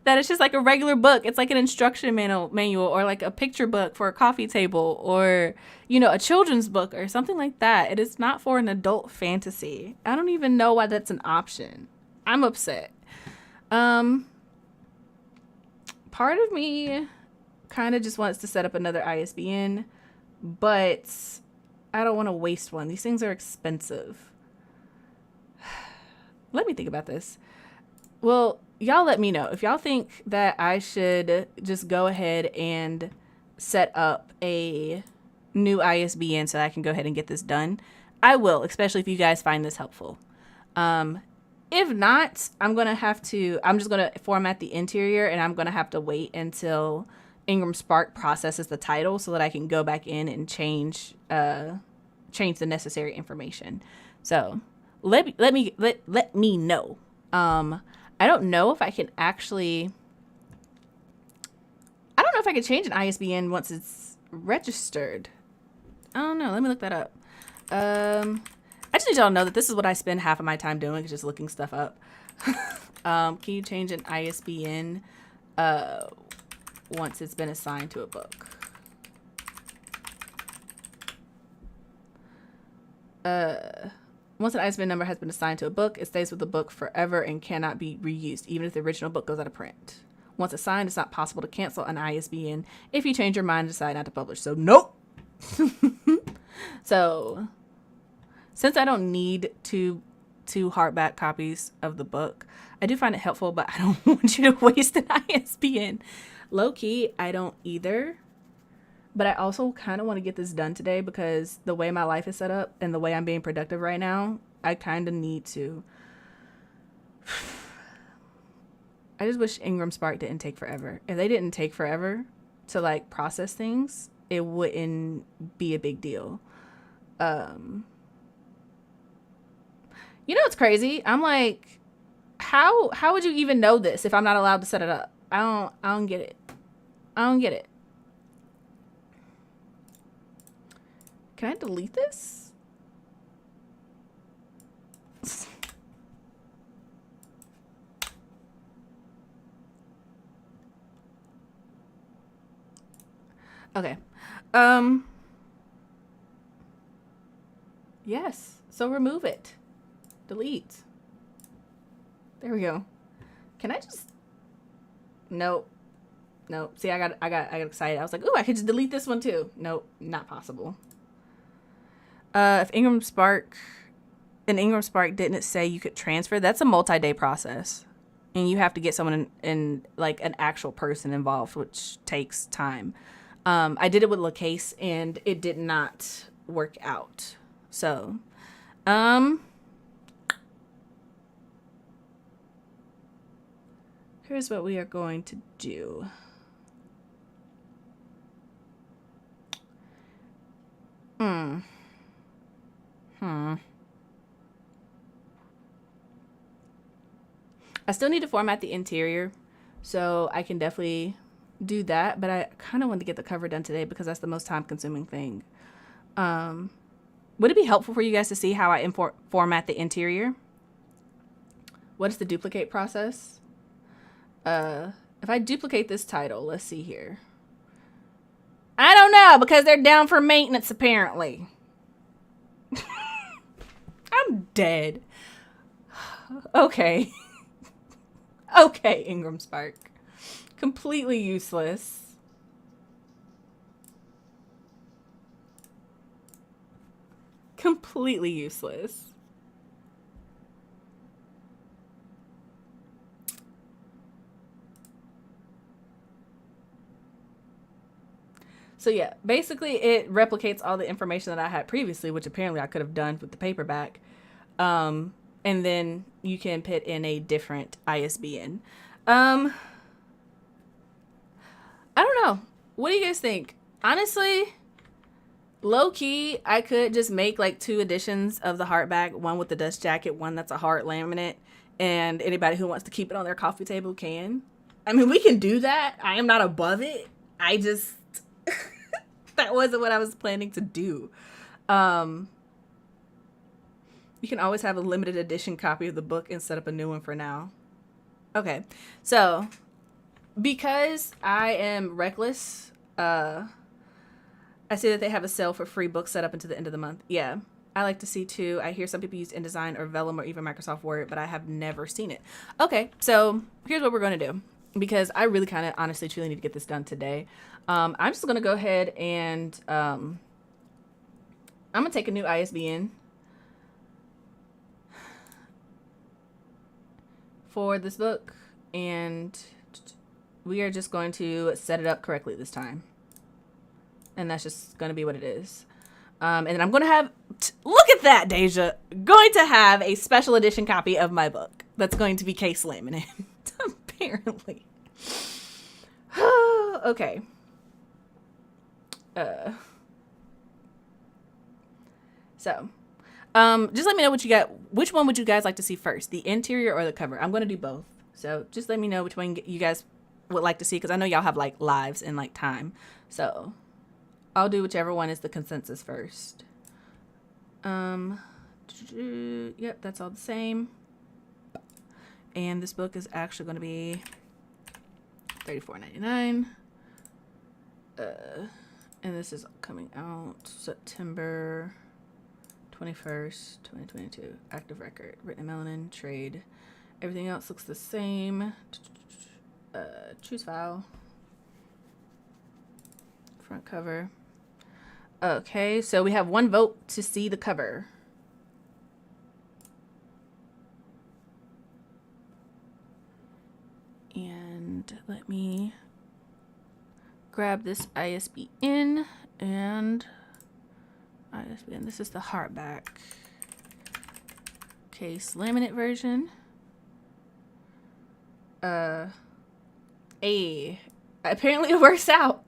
That is just like a regular book. It's like an instruction manual or like a picture book for a coffee table or, you know, a children's book or something like that. It is not for an adult fantasy. I don't even know why that's an option. I'm upset. Part of me kind of just wants to set up another ISBN, but I don't want to waste one. These things are expensive. Let me think about this. Well, y'all let me know if y'all think that I should just go ahead and set up a new ISBN so that I can go ahead and get this done. I will, especially if you guys find this helpful. If not, I'm just going to format the interior and I'm going to have to wait until Ingram Spark processes the title so that I can go back in and change the necessary information. So let me know. I don't know if I can change an ISBN once it's registered. I don't know. Let me look that up. I just need y'all to know that this is what I spend half of my time doing, is just looking stuff up. Can you change an ISBN once it's been assigned to a book? Once an ISBN number has been assigned to a book, it stays with the book forever and cannot be reused, even if the original book goes out of print. Once assigned, it's not possible to cancel an ISBN if you change your mind and decide not to publish. So, nope. So, since I don't need two hardback copies of the book, I do find it helpful, but I don't want you to waste an ISBN. Low key, I don't either. But I also kind of want to get this done today because the way my life is set up and the way I'm being productive right now, I kind of need to. I just wish Ingram Spark didn't take forever. If they didn't take forever to like process things, it wouldn't be a big deal. You know what's crazy? I'm like, how would you even know this if I'm not allowed to set it up? I don't get it. I don't get it. Can I delete this? Okay. Yes. So remove it. Delete. There we go. Can I just... Nope. Nope. See, I got excited. I was like, ooh, I could just delete this one too. Nope, not possible. If Ingram Spark didn't say you could transfer, that's a multi-day process. And you have to get someone in like an actual person involved, which takes time. I did it with LaCase and it did not work out. So, here's what we are going to do. I still need to format the interior, so I can definitely do that, but I kind of want to get the cover done today because that's the most time-consuming thing. Would it be helpful for you guys to see how I format the interior? What is the duplicate process? If I duplicate this title, let's see here. I don't know, because they're down for maintenance, apparently. I'm dead. Okay. Okay, Ingram Spark. Completely useless. Completely useless. So yeah, basically it replicates all the information that I had previously, which apparently I could have done with the paperback. And then you can put in a different ISBN. I don't know. What do you guys think? Honestly, low key, I could just make like 2 editions of the hardback, one with the dust jacket, one that's a hard laminate, and anybody who wants to keep it on their coffee table can. I mean, we can do that. I am not above it. I just that wasn't what I was planning to do. You can always have a limited edition copy of the book and set up a new one for now. Okay, so because I am reckless, I see that they have a sale for free books set up until the end of the month. Yeah, I like to see too. I hear some people use InDesign or Vellum or even Microsoft Word, but I have never seen it. Okay, so here's what we're going to do, because I really kind of honestly truly need to get this done today. I'm just going to go ahead and I'm going to take a new ISBN for this book, and we are just going to set it up correctly this time. And that's just going to be what it is. And then I'm going to have, look at that, Deja, going to have a special edition copy of my book that's going to be case laminate, apparently. Okay. So, just let me know what you got. Which one would you guys like to see first, the interior or the cover? I'm going to do both. So just let me know which one you guys would like to see, because I know y'all have like lives and like time. So I'll do whichever one is the consensus first. Yep, that's all the same. And this book is actually going to be $34.99. And this is coming out September 21st, 2022. Active record, written in Melanin, trade. Everything else looks the same. Choose file. Front cover. Okay, so we have 1 vote to see the cover. And let me grab this ISBN and ISBN. This is the hardback case laminate version. apparently it works out.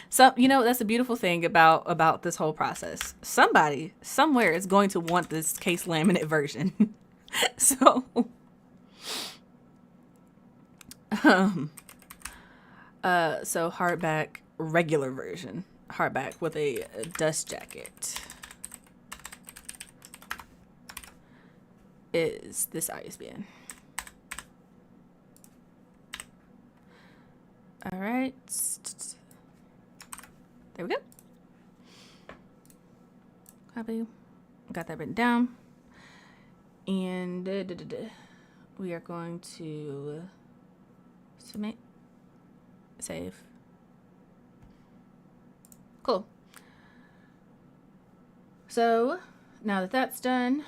So, you know, that's the beautiful thing about this whole process. Somebody somewhere is going to want this case laminate version. So so hardback regular version, hardback with a dust jacket, is this ISBN. All right, there we go. Copy, got that written down, and we are going to submit, save. Cool. So now that that's done,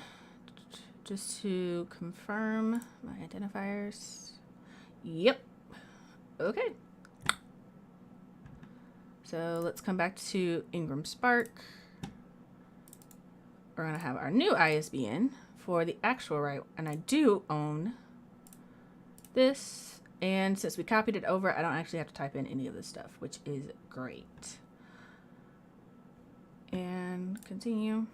just to confirm my identifiers. Yep. Okay. So let's come back to Ingram Spark. We're going to have our new ISBN for the actual right. And I do own this. And since we copied it over, I don't actually have to type in any of this stuff, which is great. And continue.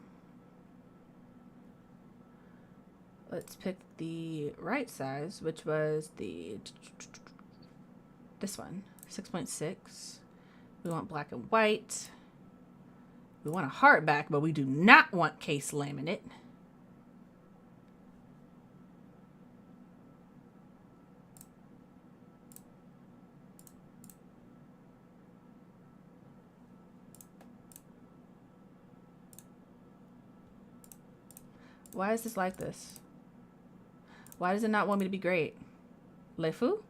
Let's pick the right size, which was this one, 6.6. We want black and white. We want a hardback, but we do not want case laminate. Why is this like this? Why does it not want me to be great? Le fou?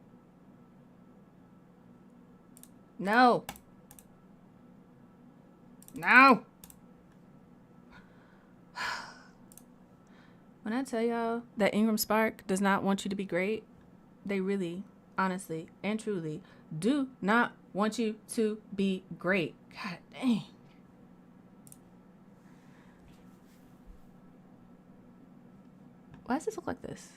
No. No. When I tell y'all that Ingram Spark does not want you to be great, they really, honestly, and truly do not want you to be great. God dang. Why does this look like this?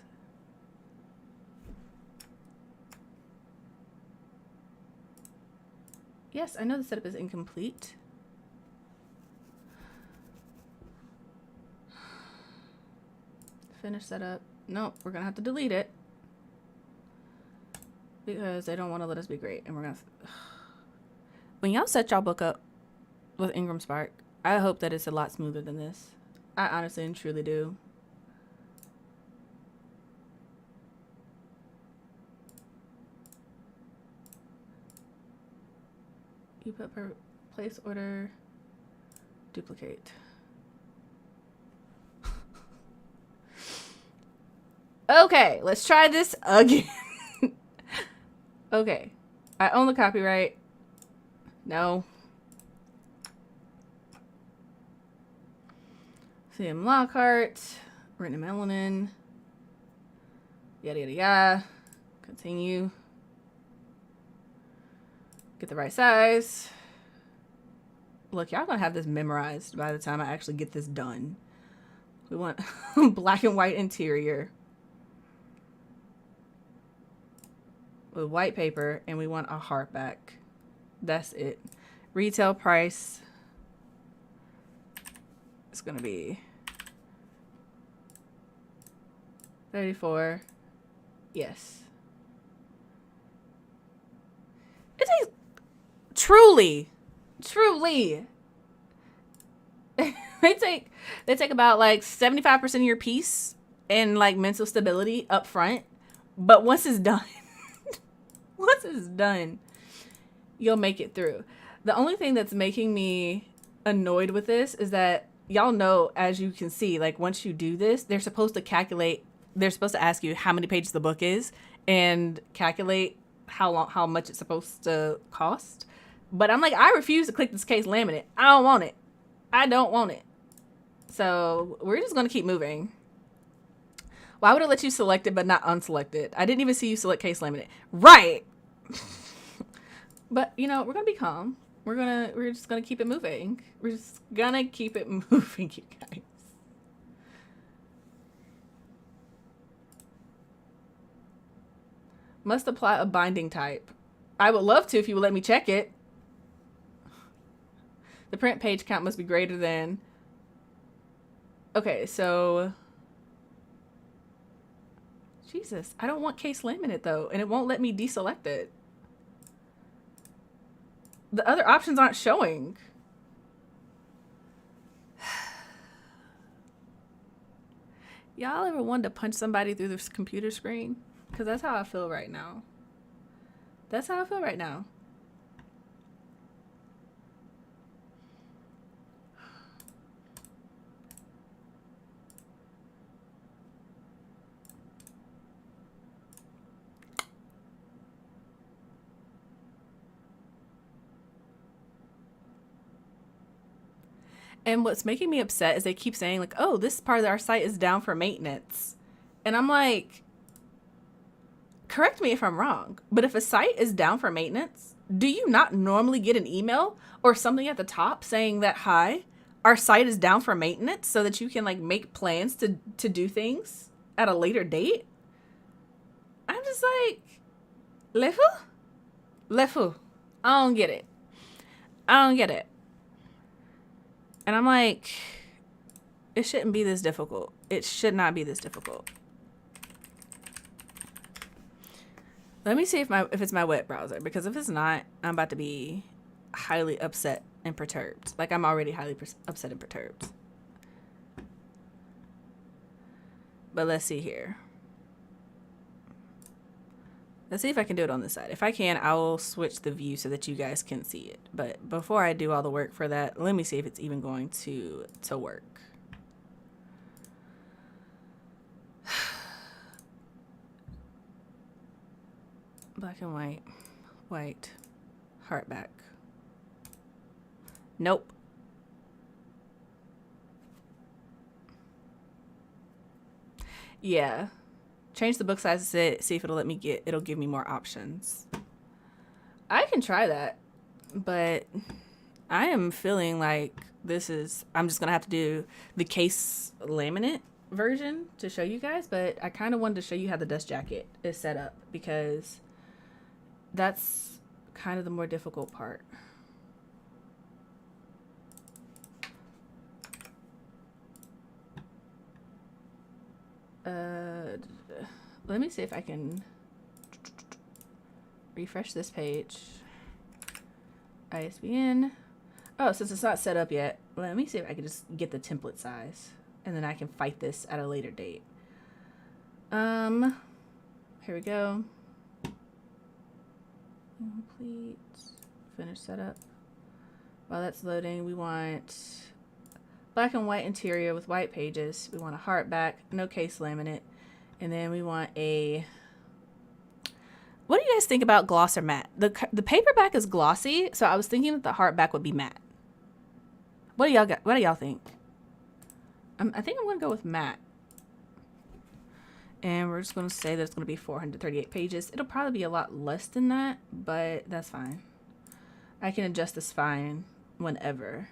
Yes, I know the setup is incomplete. Finish setup. Nope, we're gonna have to delete it because they don't want to let us be great. And we're gonna. When y'all set y'all book up with Ingram Spark, I hope that it's a lot smoother than this. I honestly and truly do. You put per place order, duplicate. Okay, let's try this again. Okay, I own the copyright. No. CM Lockhart, written in Melanin. Yada yada yada. Continue. Get the right size. Look, y'all gonna have this memorized by the time I actually get this done. We want black and white interior with white paper, and we want a hardback. That's it. Retail price. It's gonna be $34. Yes. It takes truly they take about like 75% of your piece and like mental stability up front, but once it's done you'll make it through. The only thing that's making me annoyed with this is that y'all know, as you can see, like once you do this, they're supposed to ask you how many pages the book is and calculate how much it's supposed to cost. But I'm like, I refuse to click this case laminate. I don't want it. So we're just gonna keep moving. Why would it let you select it but not unselect it? I didn't even see you select case laminate. Right. But you know, we're gonna be calm. We're just gonna keep it moving. We're just gonna keep it moving, you guys. Must apply a binding type. I would love to if you would let me check it. The print page count must be greater than... Okay, so... Jesus, I don't want case laminate though, and it won't let me deselect it. The other options aren't showing. Y'all ever wanted to punch somebody through this computer screen? Because that's how I feel right now. That's how I feel right now. And what's making me upset is they keep saying like, oh, this part of our site is down for maintenance. And I'm like, correct me if I'm wrong, but if a site is down for maintenance, do you not normally get an email or something at the top saying that, hi, our site is down for maintenance, so that you can like make plans to do things at a later date? I'm just like, Lefu? I don't get it. And I'm like, it shouldn't be this difficult. It should not be this difficult. Let me see if it's my web browser, because if it's not, I'm about to be highly upset and perturbed. Like, I'm already highly upset and perturbed. But let's see here. Let's see if I can do it on this side. If I can, I will switch the view so that you guys can see it. But before I do all the work for that, let me see if it's even going to work. Black and white, hardback. Nope. Yeah. Change the book size to see if it'll give me more options. I can try that, but I am feeling like I'm just gonna have to do the case laminate version to show you guys, but I kind of wanted to show you how the dust jacket is set up, because that's kind of the more difficult part. Let me see if I can refresh this page. ISBN. Oh, since it's not set up yet, let me see if I can just get the template size, and then I can fight this at a later date. Here we go. Complete. Finish setup. While that's loading, we want black and white interior with white pages. We want a hardback, no case laminate. And then we want a... What do you guys think about gloss or matte? The paperback is glossy, so I was thinking that the hardback would be matte. What do y'all think? I think I'm going to go with matte. And we're just going to say that it's going to be 438 pages. It'll probably be a lot less than that, but that's fine. I can adjust the spine whenever.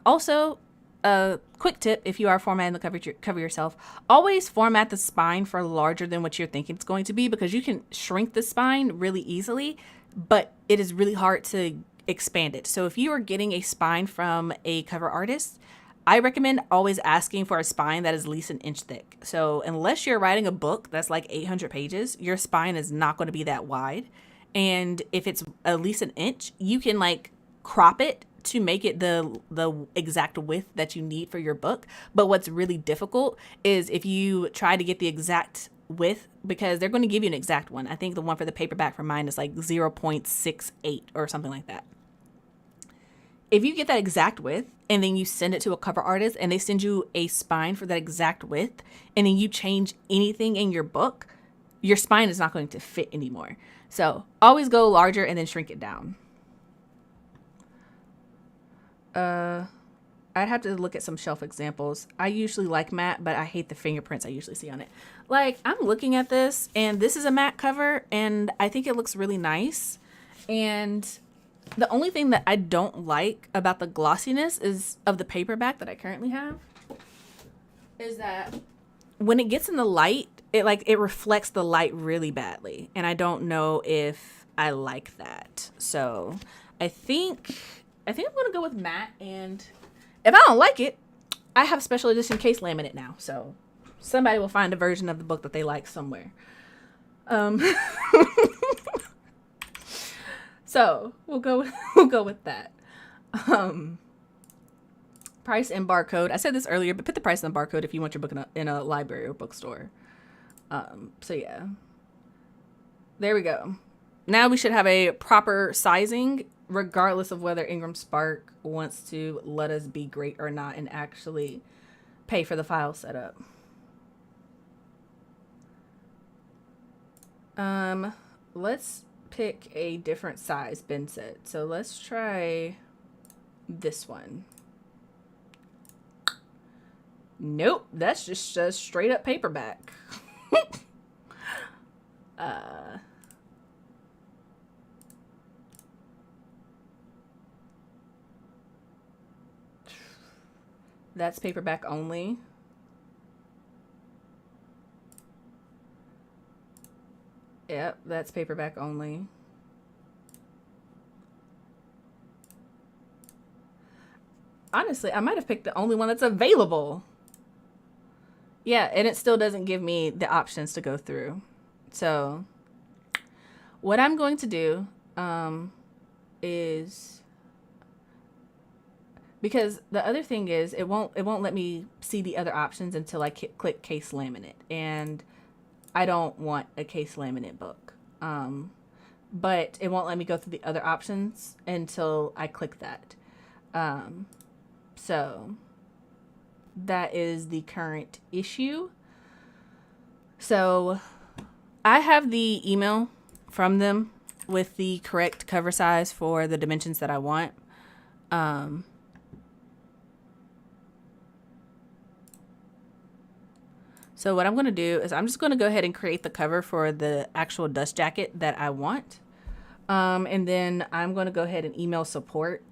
Also, a quick tip, if you are formatting the cover yourself, always format the spine for larger than what you're thinking it's going to be, because you can shrink the spine really easily, but it is really hard to expand it. So if you are getting a spine from a cover artist, I recommend always asking for a spine that is at least an inch thick. So unless you're writing a book that's like 800 pages, your spine is not going to be that wide. And if it's at least an inch, you can like crop it to make it the exact width that you need for your book. But what's really difficult is if you try to get the exact width, because they're going to give you an exact one. I think the one for the paperback for mine is like 0.68 or something like that. If you get that exact width and then you send it to a cover artist and they send you a spine for that exact width, and then you change anything in your book, your spine is not going to fit anymore. So always go larger and then shrink it down. I'd have to look at some shelf examples. I usually like matte, but I hate the fingerprints I usually see on it. Like, I'm looking at this, and this is a matte cover, and I think it looks really nice. And the only thing that I don't like about the glossiness of the paperback that I currently have is that when it gets in the light, it reflects the light really badly. And I don't know if I like that. So I think I'm gonna go with matte, and if I don't like it, I have special edition case laminate now. So somebody will find a version of the book that they like somewhere. So we'll go with that. Price and barcode. I said this earlier, but put the price and the barcode if you want your book in a library or bookstore. So yeah, there we go. Now we should have a proper sizing, regardless of whether Ingram Spark wants to let us be great or not and actually pay for the file setup. Let's pick a different size bin set. So let's try this one. Nope, that's just a straight up paperback. That's paperback only. Yep, that's paperback only. Honestly, I might have picked the only one that's available. Yeah, and it still doesn't give me the options to go through. So what I'm going to do is, because the other thing is it won't let me see the other options until I click case laminate, and I don't want a case laminate book. But it won't let me go through the other options until I click that. So that is the current issue. So I have the email from them with the correct cover size for the dimensions that I want. So what I'm going to do is I'm just going to go ahead and create the cover for the actual dust jacket that I want. And then I'm going to go ahead and email support.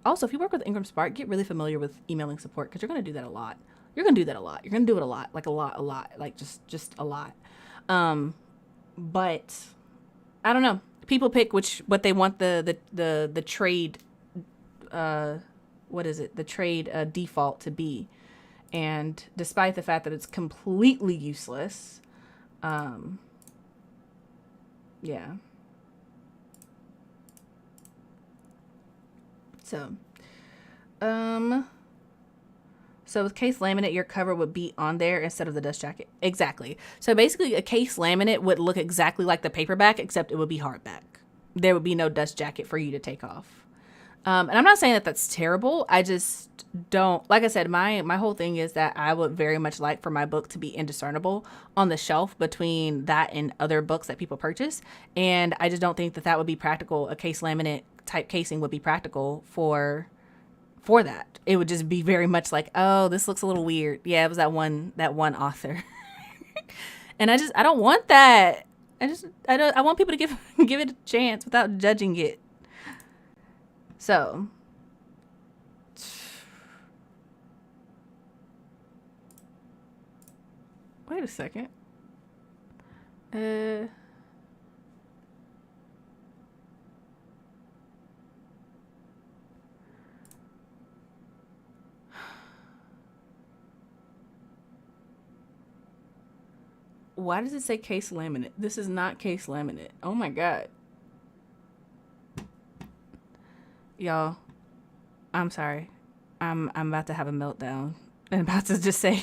Also, if you work with Ingram Spark, get really familiar with emailing support, because you're going to do that a lot. You're going to do that a lot. You're going to do it a lot, like a lot, like just a lot. But I don't know. People pick what they want the trade, what is it? The trade default to be. And despite the fact that it's completely useless, yeah. So with case laminate, your cover would be on there instead of the dust jacket. Exactly. So basically a case laminate would look exactly like the paperback, except it would be hardback. There would be no dust jacket for you to take off. And I'm not saying that that's terrible. I just don't, like I said, my whole thing is that I would very much like for my book to be indiscernible on the shelf between that and other books that people purchase. And I just don't think that would be practical. A case laminate type casing would be practical for that. It would just be very much like, oh, this looks a little weird. Yeah, it was that one author. And I don't want that. I want people to give it a chance without judging it. So, wait a second. Why does it say case laminate? This is not case laminate. Oh my God. Y'all, I'm sorry. I'm about to have a meltdown. I'm about to just say,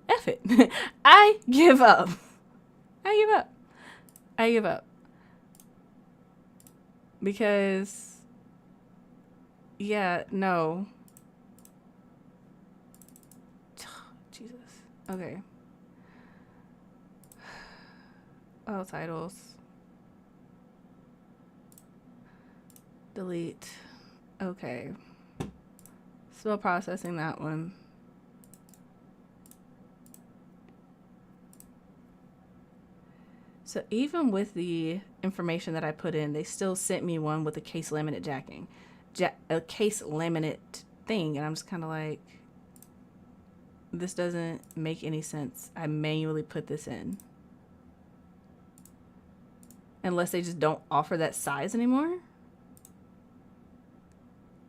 F it. I give up. Because, yeah, no. Jesus. Okay. All titles. Delete. Okay. Still processing that one. So even with the information that I put in, they still sent me one with a case laminate jacking. A case laminate thing. And I'm just kind of like, this doesn't make any sense. I manually put this in. unless they just don't offer that size anymore.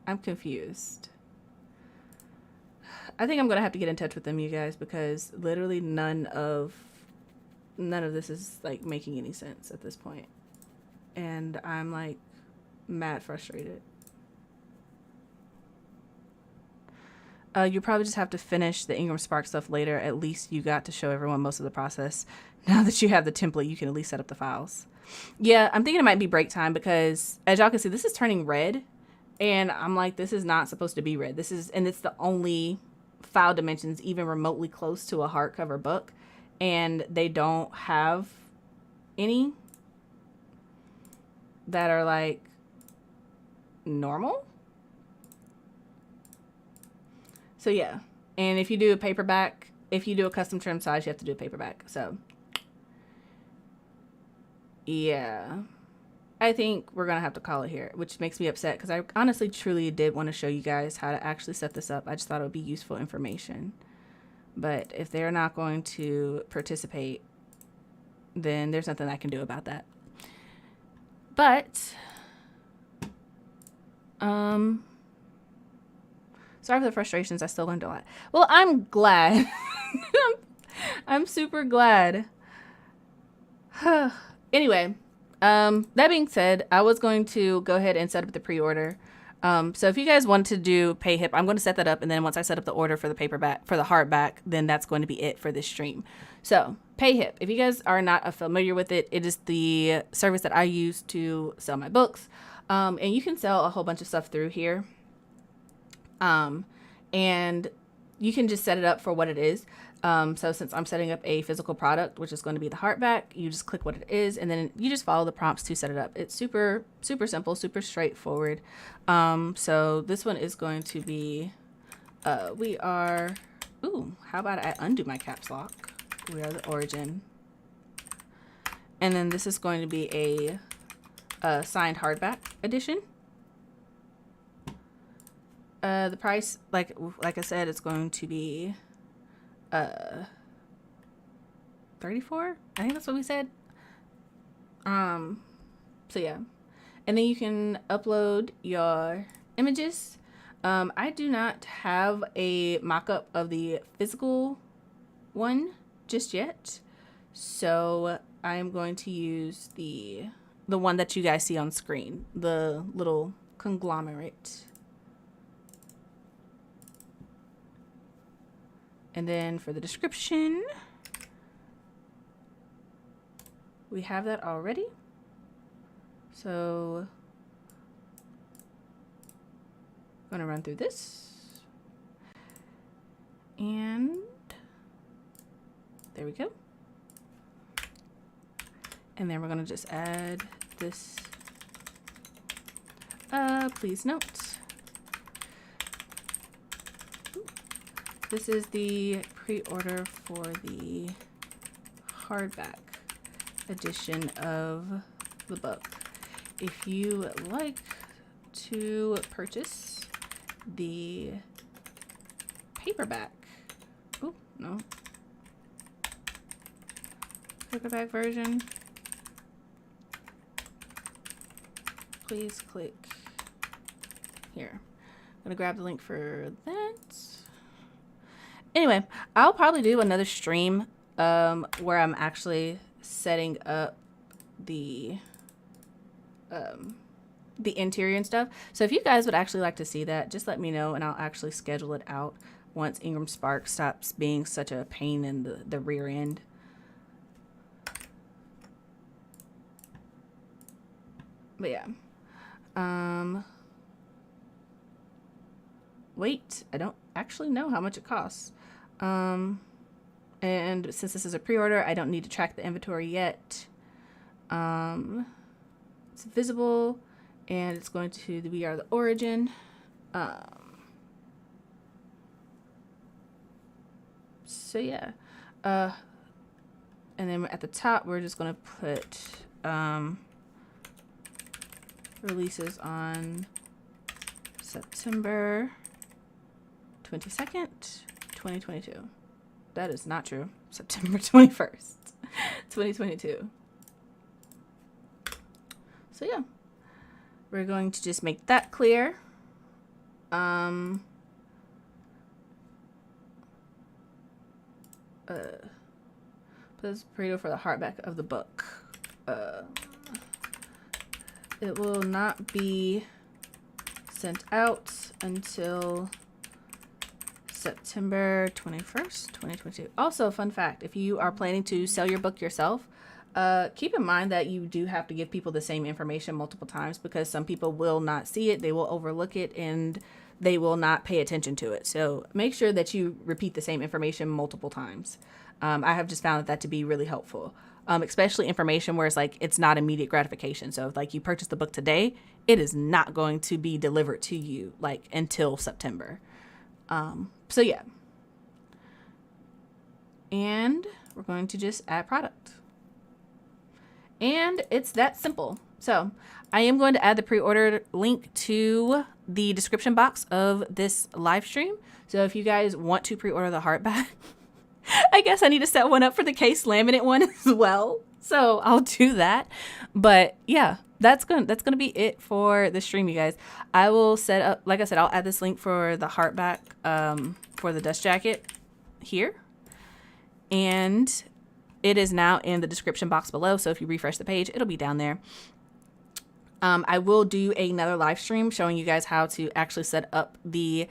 I'm confused. I think I'm gonna have to get in touch with them, you guys, because literally none of this is like making any sense at this point. And I'm like mad frustrated. You probably just have to finish the Ingram Spark stuff later. At least you got to show everyone most of the process. Now that you have the template, you can at least set up the files. Yeah, I'm thinking it might be break time because as y'all can see, this is turning red. And I'm like, this is not supposed to be red. This is, and it's the only file dimensions even remotely close to a hardcover book. And they don't have any that are like normal. So yeah, and if you do a paperback, if you do a custom trim size, you have to do a paperback. So yeah, I think we're gonna have to call it here, which makes me upset because I honestly truly did want to show you guys how to actually set this up. I just thought it would be useful information. But if they're not going to participate, then there's nothing I can do about that. But sorry for the frustrations. I still learned a lot. Well, I'm glad. I'm super glad. Anyway, that being said, I was going to go ahead and set up the pre-order. So if you guys want to do Payhip, I'm going to set that up. And then once I set up the order for the paperback, for the hardback, then that's going to be it for this stream. So Payhip, if you guys are not familiar with it, it is the service that I use to sell my books. And you can sell a whole bunch of stuff through here. And you can just set it up for what it is. So since I'm setting up a physical product, which is going to be the hardback, you just click what it is, and then you just follow the prompts to set it up. It's super, super simple, super straightforward. So this one is going to be, how about I undo my caps lock? We are the origin. And then this is going to be a signed hardback edition. The price, like I said, it's going to be $34. I think that's what we said. So yeah, and then you can upload your images. I do not have a mock-up of the physical one just yet, so I am going to use the one that you guys see on screen, the little conglomerate. And then for the description, we have that already. So I'm going to run through this. And there we go. And then we're going to just add this. Please note. This is the pre-order for the hardback edition of the book. If you like to purchase the paperback, paperback version, please click here. I'm gonna grab the link for that. Anyway, I'll probably do another stream where I'm actually setting up the interior and stuff. So if you guys would actually like to see that, just let me know and I'll actually schedule it out once Ingram Spark stops being such a pain in the rear end. But yeah. Wait, I don't actually know how much it costs. And since this is a pre-order, I don't need to track the inventory yet. It's visible and it's going to be the origin. So yeah. And then at the top, we're just going to put, releases on September 22nd, 2022. That is not true. September 21st, 2022. So yeah, we're going to just make that clear. Please pre-order for the hardback of the book. It will not be sent out until September 21st, 2022. Also, fun fact, if you are planning to sell your book yourself, keep in mind that you do have to give people the same information multiple times, because some people will not see it, they will overlook it, and they will not pay attention to it. So make sure that you repeat the same information multiple times. I have just found that to be really helpful, especially information where it's like it's not immediate gratification. So if like you purchase the book today, it is not going to be delivered to you like until September. So yeah. And we're going to just add product. And it's that simple. So I am going to add the pre-order link to the description box of this live stream. So if you guys want to pre-order the hardback, I guess I need to set one up for the case laminate one as well. So I'll do that. But yeah, that's gonna be it for the stream, you guys. I will set up, like I said, I'll add this link for the hardback for the dust jacket here. And it is now in the description box below. So if you refresh the page, it'll be down there. I will do another live stream showing you guys how to actually set up the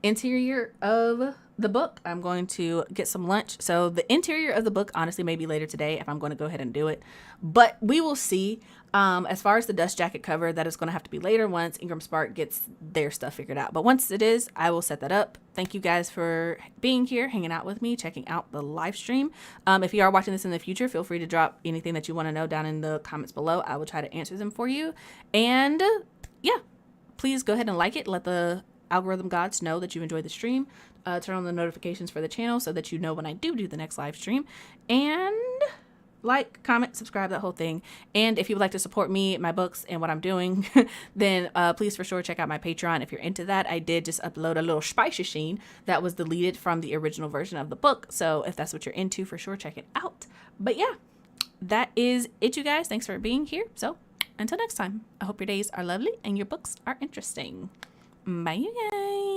interior of the book. I'm going to get some lunch. So the interior of the book, honestly, maybe later today if I'm going to go ahead and do it. But we will see. As far as the dust jacket cover, that is going to have to be later once Ingram Spark gets their stuff figured out. But once it is, I will set that up. Thank you guys for being here, hanging out with me, checking out the live stream. If you are watching this in the future, feel free to drop anything that you want to know down in the comments below. I will try to answer them for you. And yeah, please go ahead and like it. Let the algorithm gods know that you enjoyed the stream. Turn on the notifications for the channel so that you know when I do the next live stream. And like, comment, subscribe, that whole thing. And if you would like to support me, my books, and what I'm doing, then please for sure check out my Patreon if you're into that. I did just upload a little spicy scene that was deleted from the original version of the book. So if that's what you're into, for sure check it out. But yeah, that is it, you guys. Thanks for being here. So until next time, I hope your days are lovely and your books are interesting. Bye, you guys.